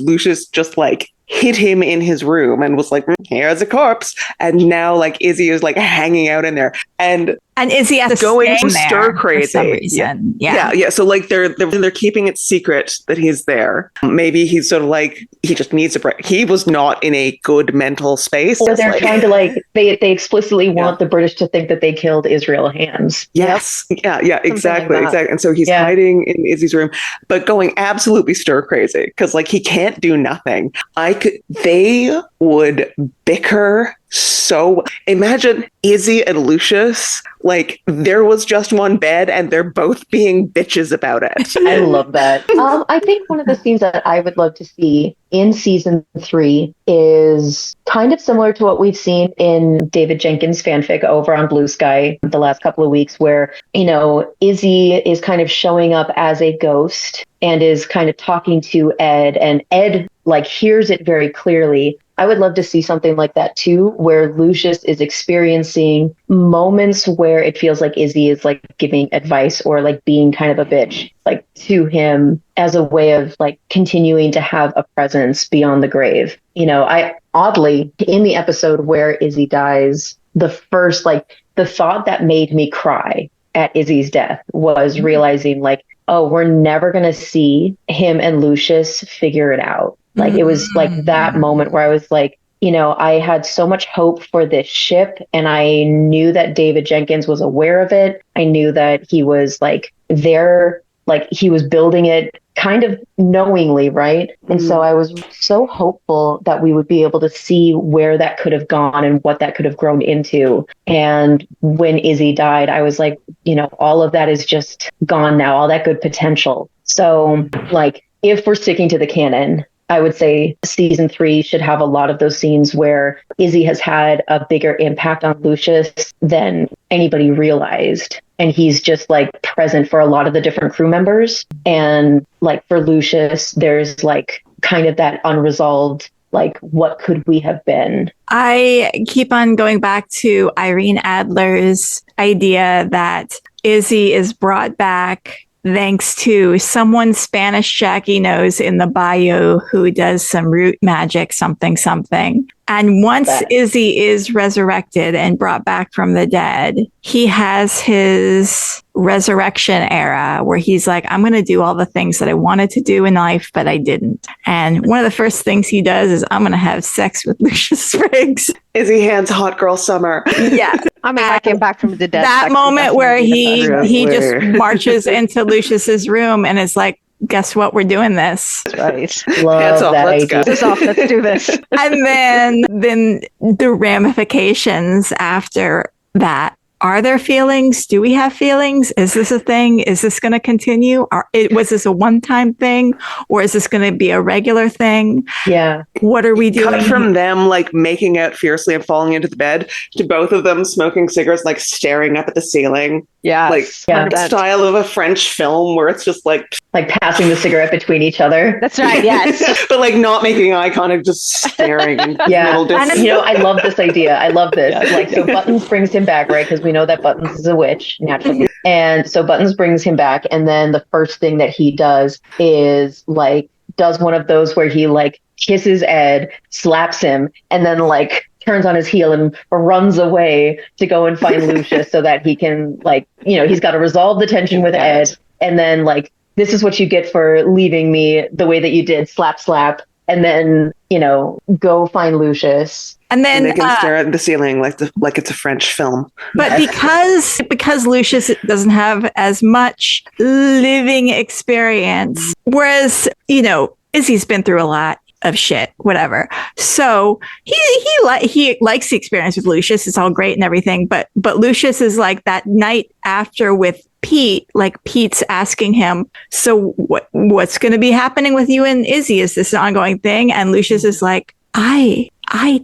Speaker 1: Lucius just like hid him in his room and was like, here's a corpse. And now like Izzy is like hanging out in there. And
Speaker 2: Izzy has to
Speaker 1: going
Speaker 2: stay
Speaker 1: to
Speaker 2: there
Speaker 1: stir
Speaker 2: for
Speaker 1: crazy.
Speaker 2: some reason. Yeah.
Speaker 1: So like they're keeping it secret that he's there. Maybe he's sort of like he just needs a break. He was not in a good mental space.
Speaker 4: Or they're
Speaker 1: Like-
Speaker 4: trying to like they explicitly want the British to think that they killed Israel Hams.
Speaker 1: Yes. Yeah, exactly.
Speaker 3: like that.
Speaker 1: Exactly. And so he's hiding in Izzy's room, but going absolutely stir crazy because like he can't do nothing. I they would bicker so. Imagine Izzy and Lucius, like there was just one bed and they're both being bitches about it.
Speaker 4: I love that. I think one of the scenes that I would love to see in season 3 is kind of similar to what we've seen in David Jenkins' fanfic over on Blue Sky the last couple of weeks, where, you know, Izzy is kind of showing up as a ghost and is kind of talking to Ed, and Ed like hears it very clearly. I would love to see something like that too, where Lucius is experiencing moments where it feels like Izzy is like giving advice or like being kind of a bitch, like to him as a way of like continuing to have a presence beyond the grave. You know, I oddly, in the episode where Izzy dies, the thought that made me cry at Izzy's death was realizing like, oh, we're never going to see him and Lucius figure it out. Like, it was like that moment where I was like, you know, I had so much hope for this ship, and I knew that David Jenkins was aware of it. I knew that he was like there, like he was building it kind of knowingly, right? And so I was so hopeful that we would be able to see where that could have gone and what that could have grown into. And when Izzy died, I was like, you know, all of that is just gone now, all that good potential. So like, if we're sticking to the canon, I would say season 3 should have a lot of those scenes where Izzy has had a bigger impact on Lucius than anybody realized. And he's just like present for a lot of the different crew members. And like for Lucius, there's like kind of that unresolved, like, what could we have been?
Speaker 2: I keep on going back to Irene Adler's idea that Izzy is brought back thanks to someone Spanish Jackie knows in the bayou who does some root magic, something. And once Izzy is resurrected and brought back from the dead, he has his resurrection era where he's like, I'm going to do all the things that I wanted to do in life, but I didn't. And one of the first things he does is, I'm going to have sex with Lucius Spriggs.
Speaker 1: Izzy Hand's Hot Girl Summer.
Speaker 2: Yeah.
Speaker 3: I mean, I came back from the dead.
Speaker 2: That moment where he just marches into Lucius's room and is like, guess what? We're doing this.
Speaker 3: Right.
Speaker 1: Hands off, let's go.
Speaker 3: Hands off, let's do this.
Speaker 2: And then the ramifications after that. Are there feelings? Do we have feelings? Is this a thing? Is this going to continue? Was this a one-time thing? Or is this going to be a regular thing?
Speaker 4: Yeah.
Speaker 2: What are we doing?
Speaker 1: Cut from them like making out fiercely and falling into the bed to both of them smoking cigarettes, like staring up at the ceiling.
Speaker 3: Yeah.
Speaker 1: Like style of a French film where it's just like
Speaker 4: passing the cigarette between each other.
Speaker 3: That's right. Yes.
Speaker 1: But like not making eye contact, just staring.
Speaker 4: Yeah. And, you know, I love this idea. I love this. Yeah. Like, so Buttons brings him back, right? Because we know that Buttons is a witch, naturally. And so Buttons brings him back. And then the first thing that he does is like, does one of those where he like kisses Ed, slaps him, and then like turns on his heel and runs away to go and find Lucius so that he can, like, you know, he's got to resolve the tension with Ed. And then like, this is what you get for leaving me the way that you did, slap, slap. And then, you know, go find Lucius.
Speaker 2: And then
Speaker 1: they can stare at the ceiling like it's a French film.
Speaker 2: But because Lucius doesn't have as much living experience, whereas, you know, Izzy's been through a lot of shit, whatever. So he likes the experience with Lucius. It's all great and everything. But Lucius is like that night after with Pete, like Pete's asking him, so what's going to be happening with you and Izzy? Is this an ongoing thing? And Lucius is like, I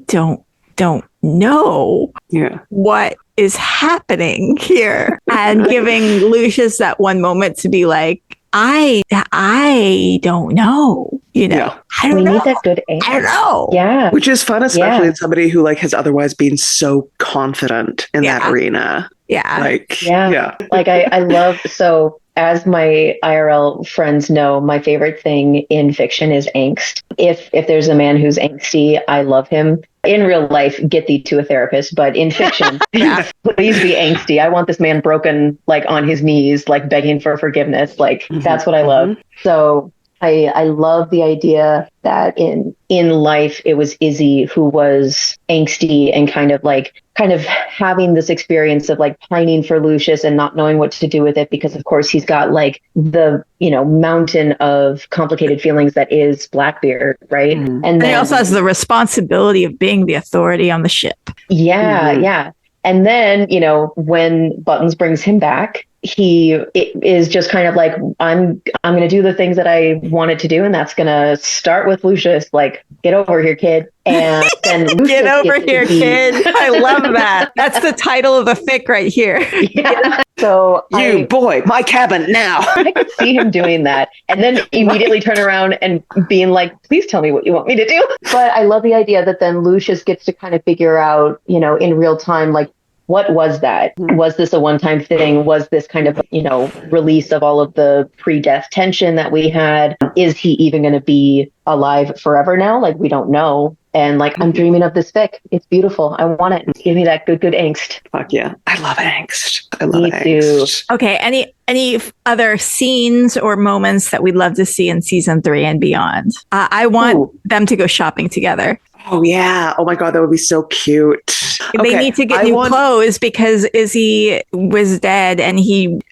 Speaker 2: don't know what is happening here. And giving Lucius that one moment to be like, I don't know. You know,
Speaker 1: yeah.
Speaker 2: I don't know.
Speaker 4: We need that good answer.
Speaker 2: I don't know.
Speaker 4: Yeah.
Speaker 1: Which is fun, especially in somebody who like has otherwise been so confident in that arena.
Speaker 2: Yeah.
Speaker 1: Like,
Speaker 4: Like I love, so as my IRL friends know, my favorite thing in fiction is angst. If there's a man who's angsty, I love him. In real life, get thee to a therapist, but in fiction, please be angsty. I want this man broken, like on his knees, like begging for forgiveness. Like that's what I love. So I love the idea that in life it was Izzy who was angsty and kind of having this experience of like pining for Lucius and not knowing what to do with it, because of course he's got like the, you know, mountain of complicated feelings that is Blackbeard, right?
Speaker 1: Mm.
Speaker 2: And he also has the responsibility of being the authority on the ship.
Speaker 4: Yeah, yeah. And then, you know, when Buttons brings him back, it is just kind of like, I'm going to do the things that I wanted to do, and that's going to start with Lucius. Like, get over here, kid. And then Lucius
Speaker 2: get over here, kid. I love that. That's the title of the fic right here.
Speaker 4: Yeah. So
Speaker 1: boy, my cabin now.
Speaker 4: I could see him doing that, and then immediately turn around and being like, please tell me what you want me to do. But I love the idea that then Lucius gets to kind of figure out, you know, in real time, like, what was that? Was this a one-time thing? Was this kind of, you know, release of all of the pre-death tension that we had? Is he even going to be alive forever now? Like, we don't know. And like, I'm dreaming of this fic. It's beautiful. I want it. Give me that good angst.
Speaker 1: Fuck yeah. I love angst. I love
Speaker 4: Me
Speaker 1: angst.
Speaker 4: too.
Speaker 2: Okay. Any other scenes or moments that we'd love to see in season 3 and beyond? I want them to go shopping together.
Speaker 1: Oh yeah. Oh my God, that would be so cute.
Speaker 2: They need to get new clothes because Izzy was dead, and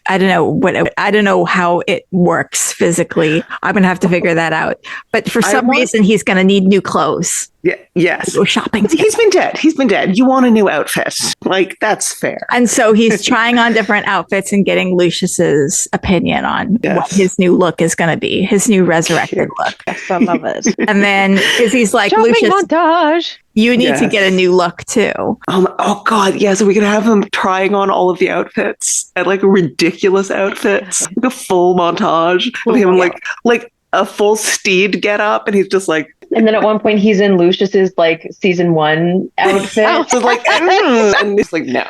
Speaker 2: I don't know how it works physically. I'm gonna have to figure that out. But for some reason, he's gonna need new clothes.
Speaker 1: Yeah. Yes.
Speaker 2: Go shopping together.
Speaker 1: He's been dead. You want a new outfit? Like, that's fair.
Speaker 2: And so he's trying on different outfits and getting Lucius's opinion on what his new look is going to be, his new resurrected look.
Speaker 3: Yes, I love it.
Speaker 2: And then Izzy's like,
Speaker 3: shopping
Speaker 2: Lucius,
Speaker 3: montage.
Speaker 2: You need to get a new look too.
Speaker 1: Oh God, yeah. So we could have him trying on all of the outfits and like ridiculous outfits, like a full montage of him, like a full steed get up, and he's just like.
Speaker 4: And then at one point he's in Lucius's like season 1 outfit.
Speaker 1: So like, and it's like, no,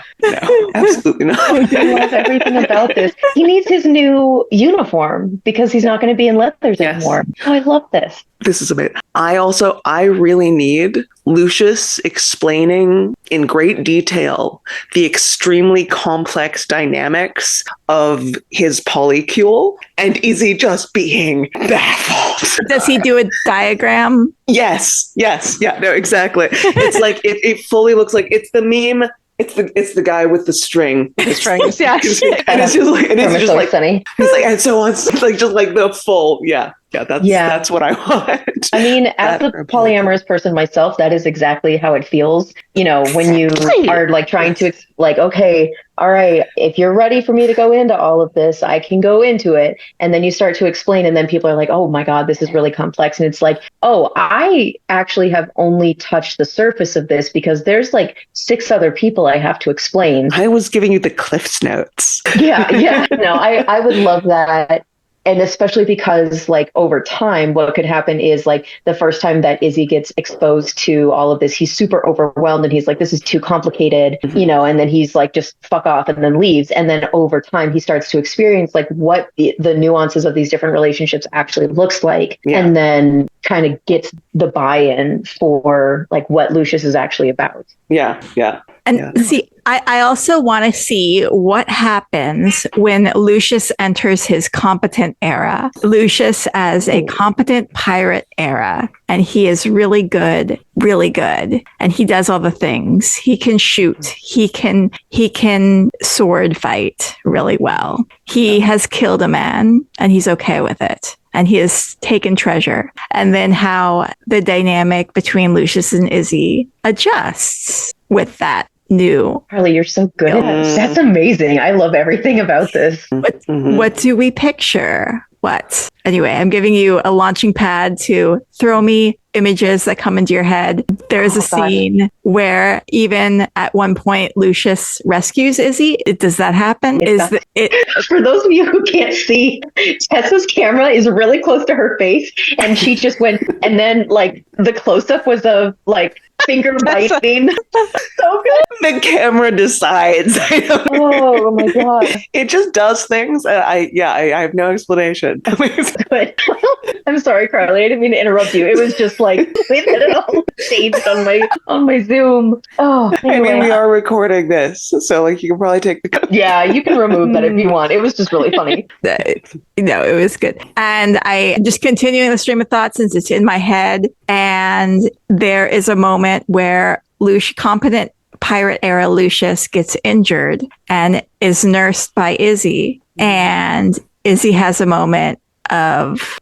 Speaker 1: absolutely not.
Speaker 4: I love everything about this. He needs his new uniform because he's not going to be in leathers anymore. Oh, I love this.
Speaker 1: This is amazing. I really need Lucius explaining in great detail the extremely complex dynamics of his polycule, and Izzy just being baffled.
Speaker 2: Does he do a diagram?
Speaker 1: Yes. Yeah, no, exactly. It's like, it fully looks like it's the meme. It's the guy with the string.
Speaker 3: The strings, yeah.
Speaker 1: And it's just like,
Speaker 4: funny.
Speaker 1: It's like, and so on, it's like just like the full, that's what I want.
Speaker 4: I mean, as a polyamorous person myself, that is exactly how it feels. You know, when you are like trying to okay, all right, if you're ready for me to go into all of this, I can go into it. And then you start to explain, and then people are like, oh my God, this is really complex. And it's like, oh, I actually have only touched the surface of this because there's like 6 other people I have to explain.
Speaker 1: I was giving you the Cliff's Notes.
Speaker 4: Yeah. No, I would love that. And especially because, like, over time, what could happen is, like, the first time that Izzy gets exposed to all of this, he's super overwhelmed and he's like, this is too complicated, you know, and then he's like, just fuck off, and then leaves. And then over time, he starts to experience, like, what the nuances of these different relationships actually looks like. Yeah. And then kind of gets the buy-in for, like, what Lucius is actually about.
Speaker 1: Yeah.
Speaker 2: And see, I also want to see what happens when Lucius enters his competent era. Lucius as a competent pirate era. And he is really good. And he does all the things. He can shoot. He can sword fight really well. He has killed a man and he's okay with it. And he has taken treasure. And then how the dynamic between Lucius and Izzy adjusts with that new.
Speaker 4: Harley, you're so good. That's amazing. I love everything about this.
Speaker 2: What do we picture? What? Anyway, I'm giving you a launching pad to throw me images that come into your head. There's a scene where even at one point Lucius rescues Izzy. Does that happen?
Speaker 4: For those of you who can't see, Tessa's camera is really close to her face, and she just went, and then like the close-up was of like finger biting. So good.
Speaker 1: The camera decides.
Speaker 4: Oh my God.
Speaker 1: It just does things. I have no explanation.
Speaker 4: But I'm sorry, Carly. I didn't mean to interrupt. loved you. It was just like it all changed on my Zoom. Oh, anyway.
Speaker 1: I mean, we are recording this, so like you can probably take the.
Speaker 4: Yeah, you can remove that if you want. It was just really funny.
Speaker 2: No, it was good. And I just continuing the stream of thought since it's in my head. And there is a moment where competent pirate era Lucius gets injured and is nursed by Izzy. And Izzy has a moment of,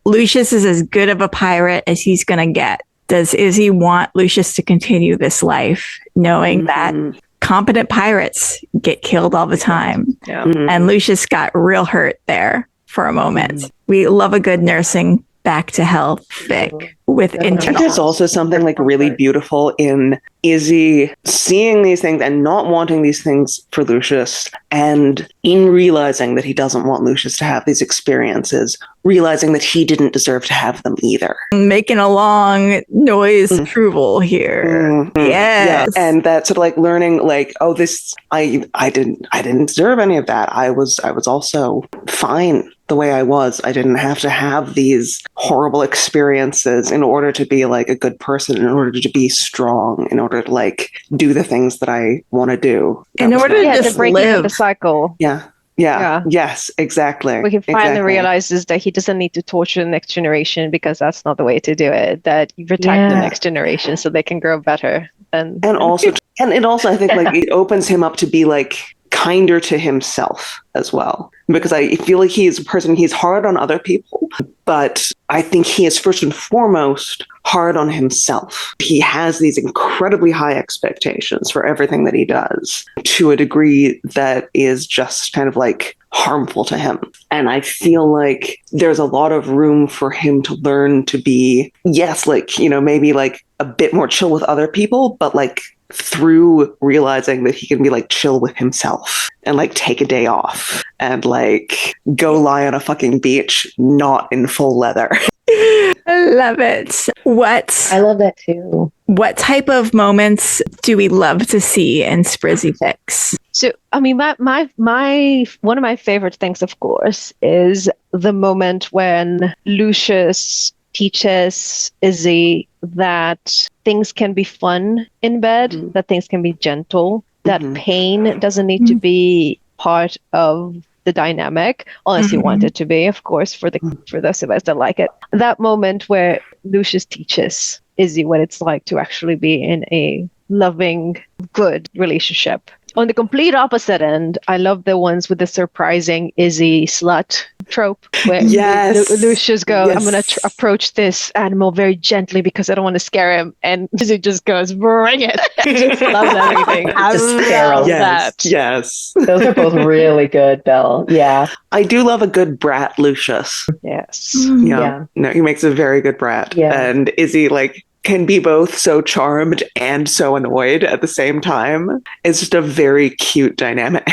Speaker 2: Lucius is as good of a pirate as he's going to get. Does Izzy want Lucius to continue this life, knowing that competent pirates get killed all the time?
Speaker 3: Yeah.
Speaker 2: And Lucius got real hurt there for a moment. We love a good nursing back to health fic with
Speaker 1: I think
Speaker 2: internal.
Speaker 1: there's also something like really beautiful in Izzy seeing these things and not wanting these things for Lucius, and in realizing that he doesn't want Lucius to have these experiences, realizing that he didn't deserve to have them either.
Speaker 2: Making a long noise approval here. Yes.
Speaker 1: Yeah. And that sort of like learning like, oh, this I didn't deserve any of that. I was also fine the way I was. I didn't have to have these horrible experiences in order to be like a good person, in order to be strong, in order to like do the things that I want to do.
Speaker 2: In order to just
Speaker 3: to break
Speaker 2: live.
Speaker 3: the cycle.
Speaker 1: Yeah. Yes, exactly.
Speaker 3: We can finally realizes that he doesn't need to torture the next generation, because that's not the way to do it. That you protect the next generation so they can grow better. And it also I think like it opens him up to be like kinder to himself as well, because I feel like he is a person, he's hard on other people, but I think he is first and foremost hard on himself. He has these incredibly high expectations for everything that he does to a degree that is just kind of like harmful to him. And I feel like there's a lot of room for him to learn to be, yes, like, maybe like a bit more chill with other people, but like through realizing that he can be like chill with himself and like take a day off and like go lie on a fucking beach, not in full leather.
Speaker 2: I love it.
Speaker 4: I love that too.
Speaker 2: What type of moments do we love to see in Sprizzy fics?
Speaker 3: so, I mean, my one of my favorite things, of course, is the moment when Lucius teaches Izzy that things can be fun in bed, that things can be gentle, that pain doesn't need to be part of the dynamic, unless you want it to be, of course, for those of us that like it. That moment where Lucius teaches Izzy what it's like to actually be in a loving, good relationship. On the complete opposite end, I love the ones with the surprising Izzy slut trope, where Lucius goes, I'm going to approach this animal very gently because I don't want to scare him. And Izzy just goes, bring it. I just love everything. I love that.
Speaker 1: Yes.
Speaker 4: Those are both really good, Bel. Yeah.
Speaker 1: I do love a good brat Lucius.
Speaker 3: Yes.
Speaker 1: Yeah. No, he makes a very good brat.
Speaker 4: Yeah.
Speaker 1: And Izzy, like, can be both so charmed and so annoyed at the same time. It's just a very cute dynamic.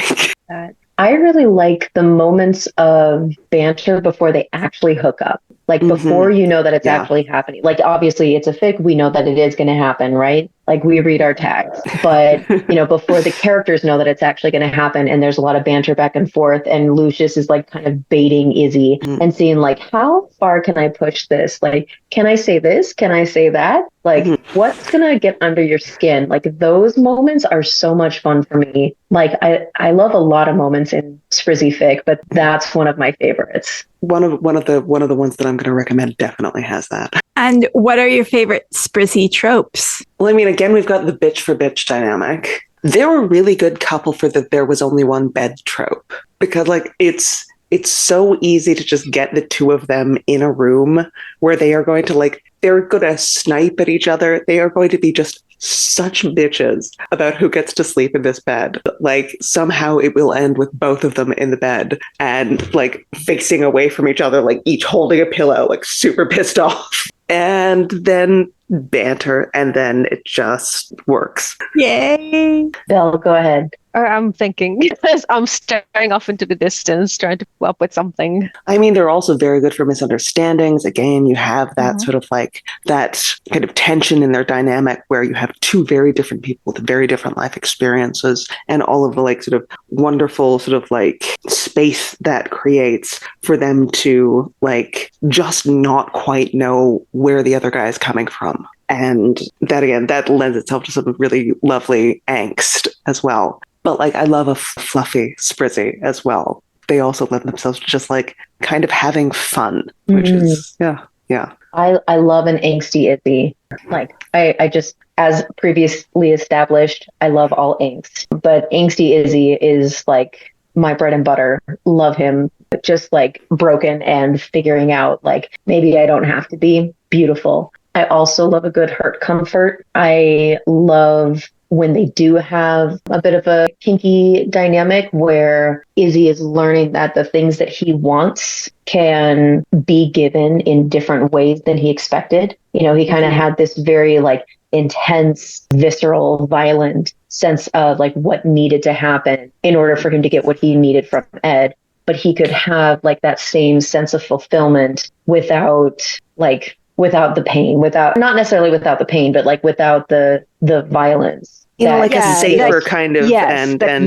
Speaker 4: I really like the moments of banter before they actually hook up. Like before you know that it's actually happening. Like obviously it's a fic, we know that it is going to happen, right? Like we read our tags. But, before the characters know that it's actually going to happen and there's a lot of banter back and forth, and Lucius is like kind of baiting Izzy and seeing like, how far can I push this? Like, can I say this? Can I say that? Like, what's going to get under your skin? Like those moments are so much fun for me. Like I love a lot of moments in Sprizzy fic, but that's one of my favorites.
Speaker 1: One of the ones that I'm going to recommend definitely has that.
Speaker 2: And what are your favorite Sprizzy tropes?
Speaker 1: Well, I mean, again, we've got the bitch for bitch dynamic. They're a really good couple for the there was only one bed trope, because like it's so easy to just get the two of them in a room where they are going to like, they're going to snipe at each other. They are going to be just such bitches about who gets to sleep in this bed. Like somehow it will end with both of them in the bed and like facing away from each other, like each holding a pillow, like super pissed off. And then banter, and then it just works.
Speaker 2: Yay!
Speaker 4: Bel, go ahead.
Speaker 3: I'm thinking, because I'm staring off into the distance, trying to come up with something.
Speaker 1: I mean, they're also very good for misunderstandings. Again, you have that sort of like that kind of tension in their dynamic where you have have two very different people with very different life experiences, and all of the like sort of wonderful sort of like space that creates for them to like just not quite know where the other guy is coming from. And that again, that lends itself to some really lovely angst as well. But like, I love a fluffy Sprizzy as well. They also lend themselves to just like kind of having fun, which is, yeah.
Speaker 4: I love an angsty Izzy. Like, I just, as previously established, I love all angst. But angsty Izzy is like my bread and butter. Love him. Just like broken and figuring out like, maybe I don't have to be beautiful. I also love a good hurt comfort. I love when they do have a bit of a kinky dynamic where Izzy is learning that the things that he wants can be given in different ways than he expected. You know, he kind of had this very like intense, visceral, violent sense of like what needed to happen in order for him to get what he needed from Ed. But he could have like that same sense of fulfillment without the pain, not necessarily without the pain, but like without the violence.
Speaker 1: You know, like a safer kind of, and a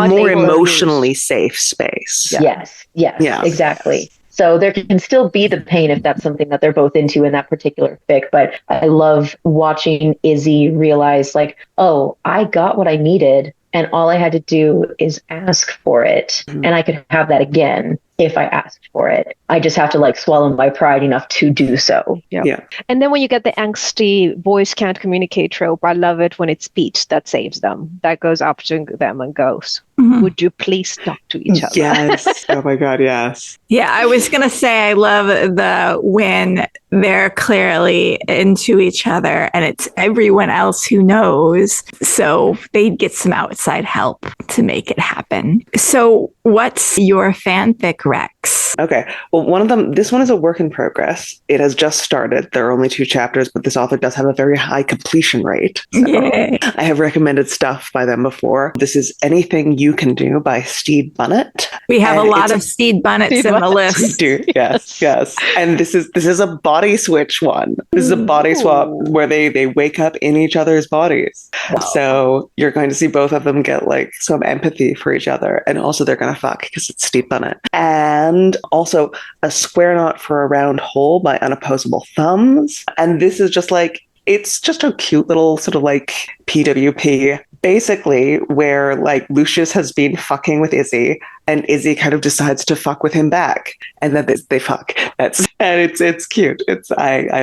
Speaker 1: more emotionally safe space.
Speaker 4: Yes, exactly. So there can still be the pain if that's something that they're both into in that particular fic. But I love watching Izzy realize like, oh, I got what I needed, and all I had to do is ask for it, and I could have that again if I asked for it. I just have to like swallow my pride enough to do so.
Speaker 3: Yeah. And then when you get the angsty voice can't communicate trope, I love it when it's speech that saves them. That goes up to them and goes, would you please talk to each other?
Speaker 1: Yes. Oh my God, yes.
Speaker 2: Yeah, I was going to say I love the when they're clearly into each other and it's everyone else who knows. So they get some outside help to make it happen. So what's your fanfic, Rex?
Speaker 1: Okay. Well, this one is a work in progress. It has just started. There are only 2 chapters, but this author does have a very high completion rate. So
Speaker 2: Yay.
Speaker 1: I have recommended stuff by them before. This is Anything You Can Do by Stede Bunnett.
Speaker 2: We have a lot of Stede Bunnets in the list.
Speaker 1: We do. Yes. And this is a body switch one. This is a body swap where they wake up in each other's bodies. Wow. So you're going to see both of them get like some empathy for each other. And also they're going to fuck because it's Stede Bunnett. And also A Square Knot for a Round Hole by Unopposable Thumbs. And this is just like, it's just a cute little sort of like PWP, basically, where like Lucius has been fucking with Izzy and Izzy kind of decides to fuck with him back, and then they fuck. It's cute. I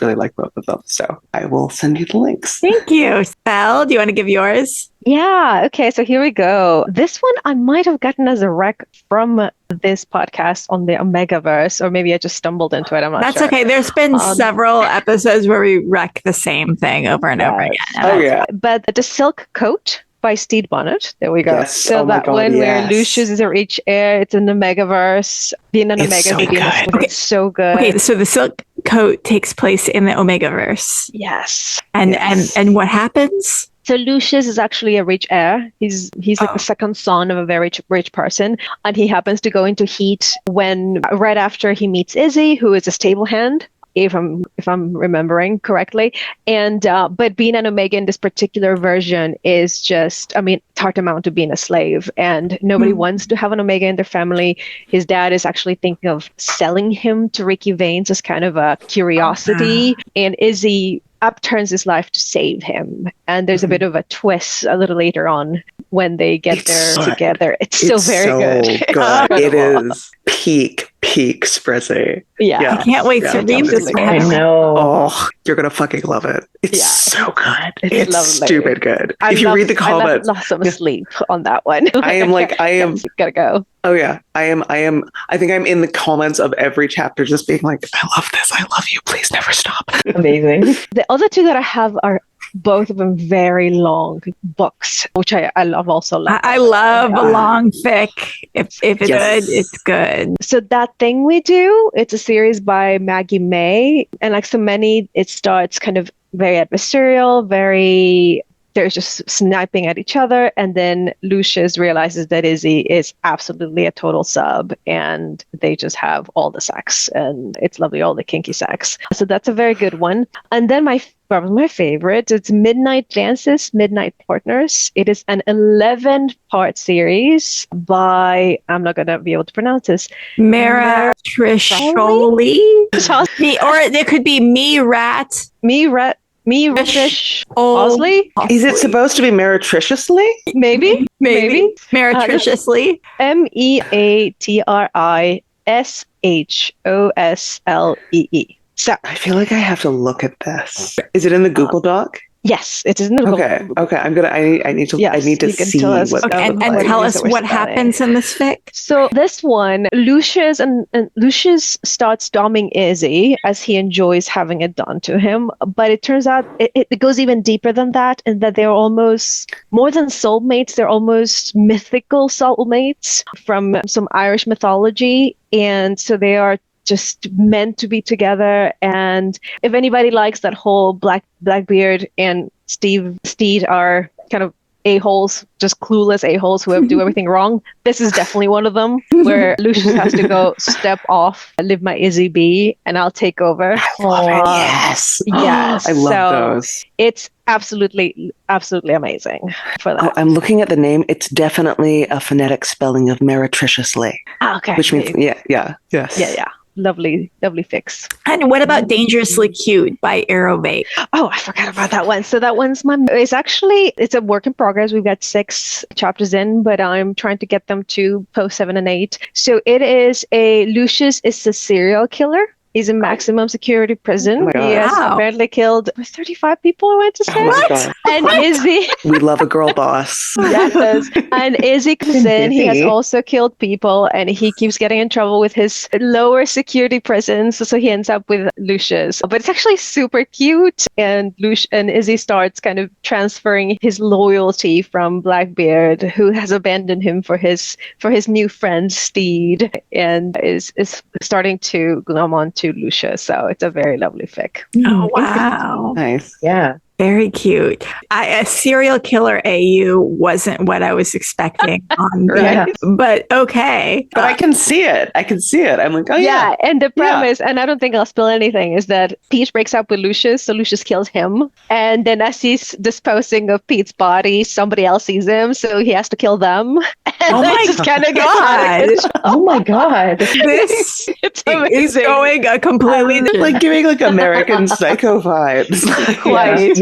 Speaker 1: really like both of them. So I will send you the links.
Speaker 2: Thank you. Bel, do you want to give yours?
Speaker 3: Yeah. Okay. So here we go. This one I might have gotten as a rec from this podcast on the Omegaverse, or maybe I just stumbled into it. I'm not sure.
Speaker 2: That's okay. There's been several episodes where we wreck the same thing over and over again.
Speaker 1: Oh yeah.
Speaker 3: But The Silk Coat by Stede Bunnett. There we go.
Speaker 1: Yes.
Speaker 3: So where Lucius is a rich heir, it's in the Omegaverse. Being an Omega, it's so good.
Speaker 2: Okay, so the Silk Coat takes place in the Omegaverse.
Speaker 3: Yes.
Speaker 2: And what happens?
Speaker 3: So Lucius is actually a rich heir. He's like the second son of a very rich person, and he happens to go into heat right after he meets Izzy, who is a stable hand, if I'm remembering correctly. And but being an Omega in this particular version is just, tantamount to being a slave, and nobody wants to have an Omega in their family. His dad is actually thinking of selling him to Ricky Vaines as kind of a curiosity, and Izzy upturns his life to save him. And there's a bit of a twist a little later on when they get together. It's still very good.
Speaker 1: It is peak Sprizzy.
Speaker 3: Yeah.
Speaker 2: I can't wait to read this one.
Speaker 4: I know.
Speaker 1: Oh, you're going to fucking love it. It's so good. It's
Speaker 3: lovely.
Speaker 1: Stupid good. If you read the comments.
Speaker 3: I lost some sleep on that one.
Speaker 1: I am
Speaker 3: gotta go.
Speaker 1: Oh yeah. I think I'm in the comments of every chapter just being like, I love this. I love you. Please never stop.
Speaker 4: Amazing.
Speaker 3: The other 2 that I have are both of them very long books, which I love also.
Speaker 2: I love a long fic. If it's good, it's good.
Speaker 3: So That Thing We Do, it's a series by Maggie May. And like so many, it starts kind of very adversarial, they're just sniping at each other. And then Lucius realizes that Izzy is absolutely a total sub, and they just have all the sex, and it's lovely, all the kinky sex. So that's a very good one. And then my Probably my favorite. It's Midnight Dances, Midnight Partners. It is an 11-part series by, I'm not going to be able to pronounce this,
Speaker 2: Mara Trisholi? Or it could be Me Rat.
Speaker 3: Trish Osley?
Speaker 1: Is it supposed to be meretriciously?
Speaker 3: Maybe.
Speaker 2: Meretriciously.
Speaker 3: MEATRISHOSLEE. So
Speaker 1: I feel like I have to look at this. Is it in the Google Doc?
Speaker 3: yes, it is in the
Speaker 1: Okay. I need to.
Speaker 3: Yes,
Speaker 1: I need to
Speaker 3: you can
Speaker 1: see
Speaker 3: tell us
Speaker 1: what.
Speaker 2: Okay, and
Speaker 3: what
Speaker 2: tell
Speaker 3: it
Speaker 2: us
Speaker 3: is that we're
Speaker 2: what
Speaker 3: spelling.
Speaker 2: happens in this fic.
Speaker 3: So this one, Lucius and Lucius starts doming Izzy as he enjoys having it done to him. But it turns out it goes even deeper than that, and that they're almost more than soulmates. They're almost mythical soulmates from some Irish mythology, and so they are just meant to be together. And if anybody likes that whole Blackbeard and Steed are kind of a-holes, just clueless a-holes who do everything wrong, this is definitely one of them, where Lucius has to go step off, leave my Izzy be, and I'll take over.
Speaker 1: Yes.
Speaker 3: Yes.
Speaker 1: I love those.
Speaker 3: It's absolutely amazing for that.
Speaker 1: Oh, I'm looking at the name. It's definitely a phonetic spelling of meretriciously.
Speaker 3: Okay.
Speaker 1: Which means, yes.
Speaker 3: Yeah. Lovely fix.
Speaker 2: And what about Dangerously Cute by Aerovate?
Speaker 3: Oh, I forgot about that one. So that one's it's a work in progress. We've got 6 chapters in, but I'm trying to get them to post 7 and 8. So it is Lucius is a serial killer. He's in maximum security prison.
Speaker 1: Oh
Speaker 3: he has apparently killed 35 people, I went to say.
Speaker 1: Oh my God.
Speaker 3: And Izzy.
Speaker 1: We love a girl boss.
Speaker 3: Yes. And Izzy comes in. He has also killed people, and he keeps getting in trouble with his lower security prisons. So he ends up with Lucius. But it's actually super cute. And Izzy starts kind of transferring his loyalty from Blackbeard, who has abandoned him for his new friend Steed, and is starting to glom on to Lucius. So it's a very lovely fic.
Speaker 2: Oh, wow.
Speaker 1: Nice.
Speaker 4: Yeah.
Speaker 2: Very cute. A serial killer AU wasn't what I was expecting on
Speaker 3: Right.
Speaker 2: but okay.
Speaker 1: But I can see it. I'm like, oh yeah.
Speaker 3: And the premise, and I don't think I'll spill anything, is that Pete breaks up with Lucius, so Lucius kills him. And then as he's disposing of Pete's body, somebody else sees him, so he has to kill them. And
Speaker 2: Oh my God.
Speaker 4: Oh my God.
Speaker 2: This
Speaker 3: It's
Speaker 2: is
Speaker 3: amazing.
Speaker 2: going a completely
Speaker 1: Like giving like American Psycho vibes.
Speaker 3: Quite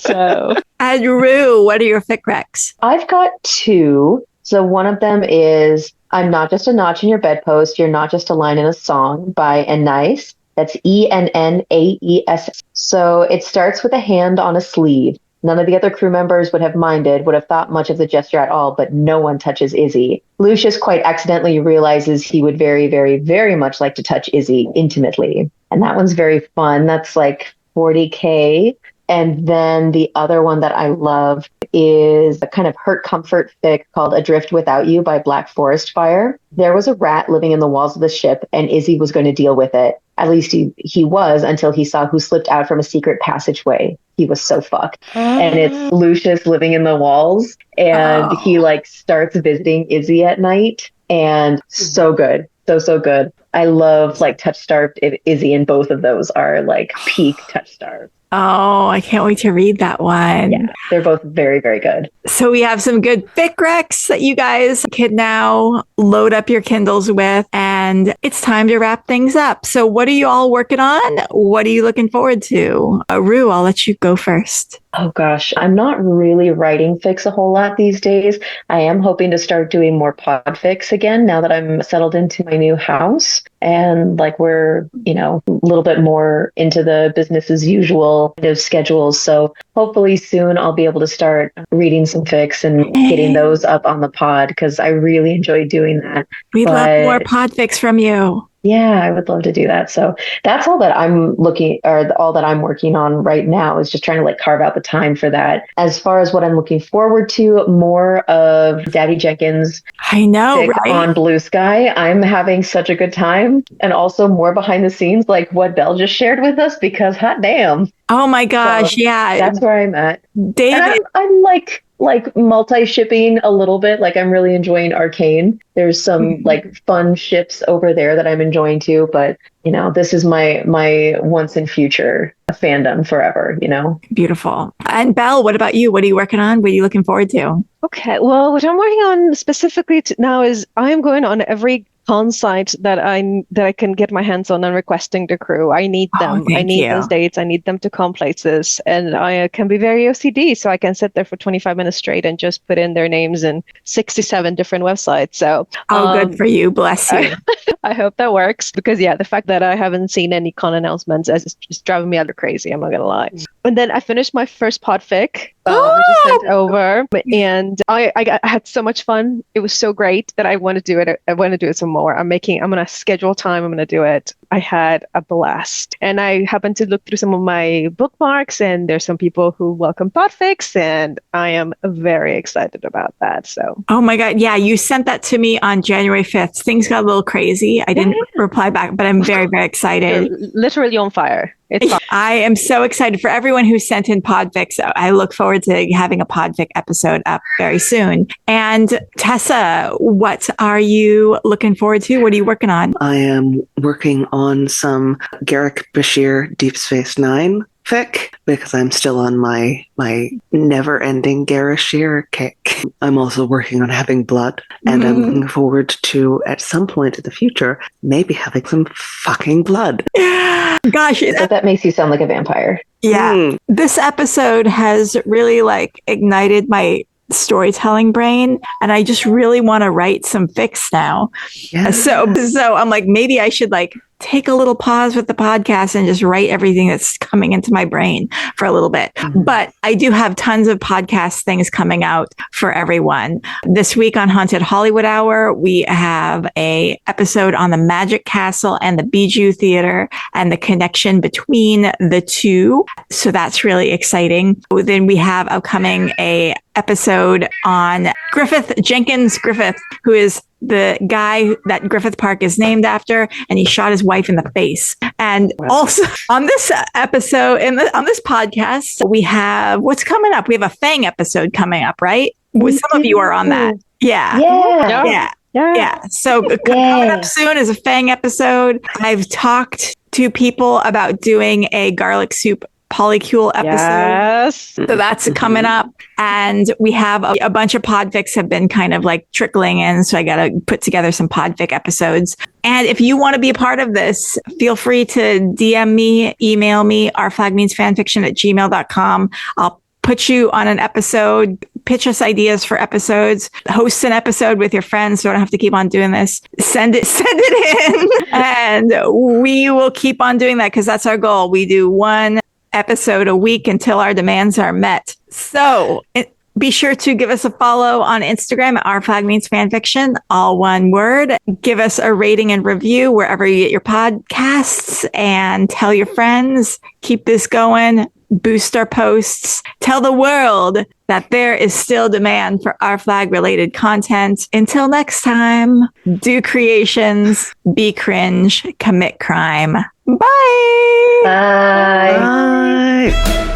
Speaker 3: so.
Speaker 2: And Rue, what are your fic recs?
Speaker 4: I've got 2. So one of them is I'm Not Just a Notch in Your Bedpost, You're Not Just a Line in a Song by Ennice. That's ENNAES. So it starts with a hand on a sleeve. None of the other crew members would have thought much of the gesture at all, but no one touches Izzy. Lucius quite accidentally realizes he would very, very, very much like to touch Izzy intimately. And that one's very fun. That's like 40K. And then the other one that I love is a kind of hurt comfort fic called Adrift Without You by Black Forest Fire. There was a rat living in the walls of the ship, and Izzy was going to deal with it. At least he was, until he saw who slipped out from a secret passageway. He was so fucked. And it's Lucius living in the walls, and he like starts visiting Izzy at night, and so good. So good. I love like touch starved Izzy, and both of those are like peak touch starved.
Speaker 2: Oh, I can't wait to read that one.
Speaker 4: Yeah, they're both very, very good.
Speaker 2: So we have some good fic recs that you guys can now load up your Kindles with, and it's time to wrap things up. So what are you all working on? What are you looking forward to? Rue, I'll let you go first.
Speaker 4: Oh gosh, I'm not really writing fics a whole lot these days. I am hoping to start doing more pod fics again now that I'm settled into my new house, and like we're, a little bit more into the business as usual kind of schedules. So hopefully soon I'll be able to start reading some fics and getting those up on the pod, because I really enjoy doing that.
Speaker 2: We'd love more pod fics from you.
Speaker 4: Yeah, I would love to do that. So that's all that all that I'm working on right now is just trying to like carve out the time for that. As far as what I'm looking forward to, more of Daddy Jenkins.
Speaker 2: I know, right?
Speaker 4: On Blue Sky. I'm having such a good time. time and also more behind the scenes, like what Belle just shared with us, because hot damn.
Speaker 2: Oh my gosh.
Speaker 4: So
Speaker 2: Yeah.
Speaker 4: that's where I'm at.
Speaker 2: David.
Speaker 4: And I'm like multi-shipping a little bit. Like I'm really enjoying Arcane. There's some like fun ships over there that I'm enjoying too. But this is my once and future fandom forever.
Speaker 2: Beautiful. And Belle, what about you? What are you working on? What are you looking forward to?
Speaker 3: Okay, well, what I'm working on specifically now is I am going on every con site that I can get my hands on and requesting the crew. I need them. I
Speaker 2: Thank
Speaker 3: need
Speaker 2: you.
Speaker 3: those dates. I need them to come places. And I can be very OCD, so I can sit there for 25 minutes straight and just put in their names in 67 different websites. So
Speaker 2: good for you. Bless you.
Speaker 3: I hope that works because the fact that I haven't seen any con announcements is just driving me other crazy. I'm not gonna lie. And then I finished my first podfic, which I sent over, and I had so much fun. It was so great that I want to do it. I want to do it some more. I'm gonna schedule time. I'm gonna do it. I had a blast, and I happened to look through some of my bookmarks, and there's some people who welcome podfics, and I am very excited about that. So,
Speaker 2: oh my God, yeah, you sent that to me on January 5th. Things got a little crazy. I didn't reply back, but I'm very, very excited.
Speaker 3: You're literally on fire. It's fun.
Speaker 2: I am so excited for everyone who sent in podfics. I look forward to having a podfic episode up very soon. And Tessa, what are you looking forward to? What are you working on?
Speaker 1: I am working on some Garrick Bashir Deep Space Nine fic because I'm still on my never-ending Garashir kick. I'm also working on having blood, and I'm looking forward to, at some point in the future, maybe having some fucking blood.
Speaker 2: Gosh,
Speaker 4: So that makes you sound like a vampire.
Speaker 2: Yeah. This episode has really ignited my storytelling brain, and I just really want to write some fics now.
Speaker 1: Yeah.
Speaker 2: So I'm like, maybe I should take a little pause with the podcast and just write everything that's coming into my brain for a little bit. But I do have tons of podcast things coming out for everyone. This week on Haunted Hollywood Hour, we have a episode on the Magic Castle and the Bijou Theater and the connection between the two. So that's really exciting. Then we have upcoming a episode on Jenkins Griffith, who is the guy that Griffith Park is named after, and he shot his wife in the face. And also on this episode, on this podcast, we have what's coming up. We have a Fang episode coming up, right? Some of you are on that. Yeah. So coming up soon is a Fang episode. I've talked to people about doing a garlic soup polycule episode.
Speaker 3: Yes.
Speaker 2: So that's coming up. And we have a bunch of podfics have been kind of trickling in. So I got to put together some podfic episodes. And if you want to be a part of this, feel free to DM me, email me, ourflagmeansfanfiction@gmail.com. I'll put you on an episode, pitch us ideas for episodes, host an episode with your friends so I don't have to keep on doing this. Send it in and we will keep on doing that because that's our goal. We do one episode a week until our demands are met. So be sure to give us a follow on Instagram at ourflagmeansfanfiction, all one word. Give us a rating and review wherever you get your podcasts and tell your friends. Keep this going. Boost our posts. Tell the world that there is still demand for our flag related content. Until next time, do creations, be cringe, commit crime. Bye.
Speaker 4: Bye.
Speaker 1: Bye.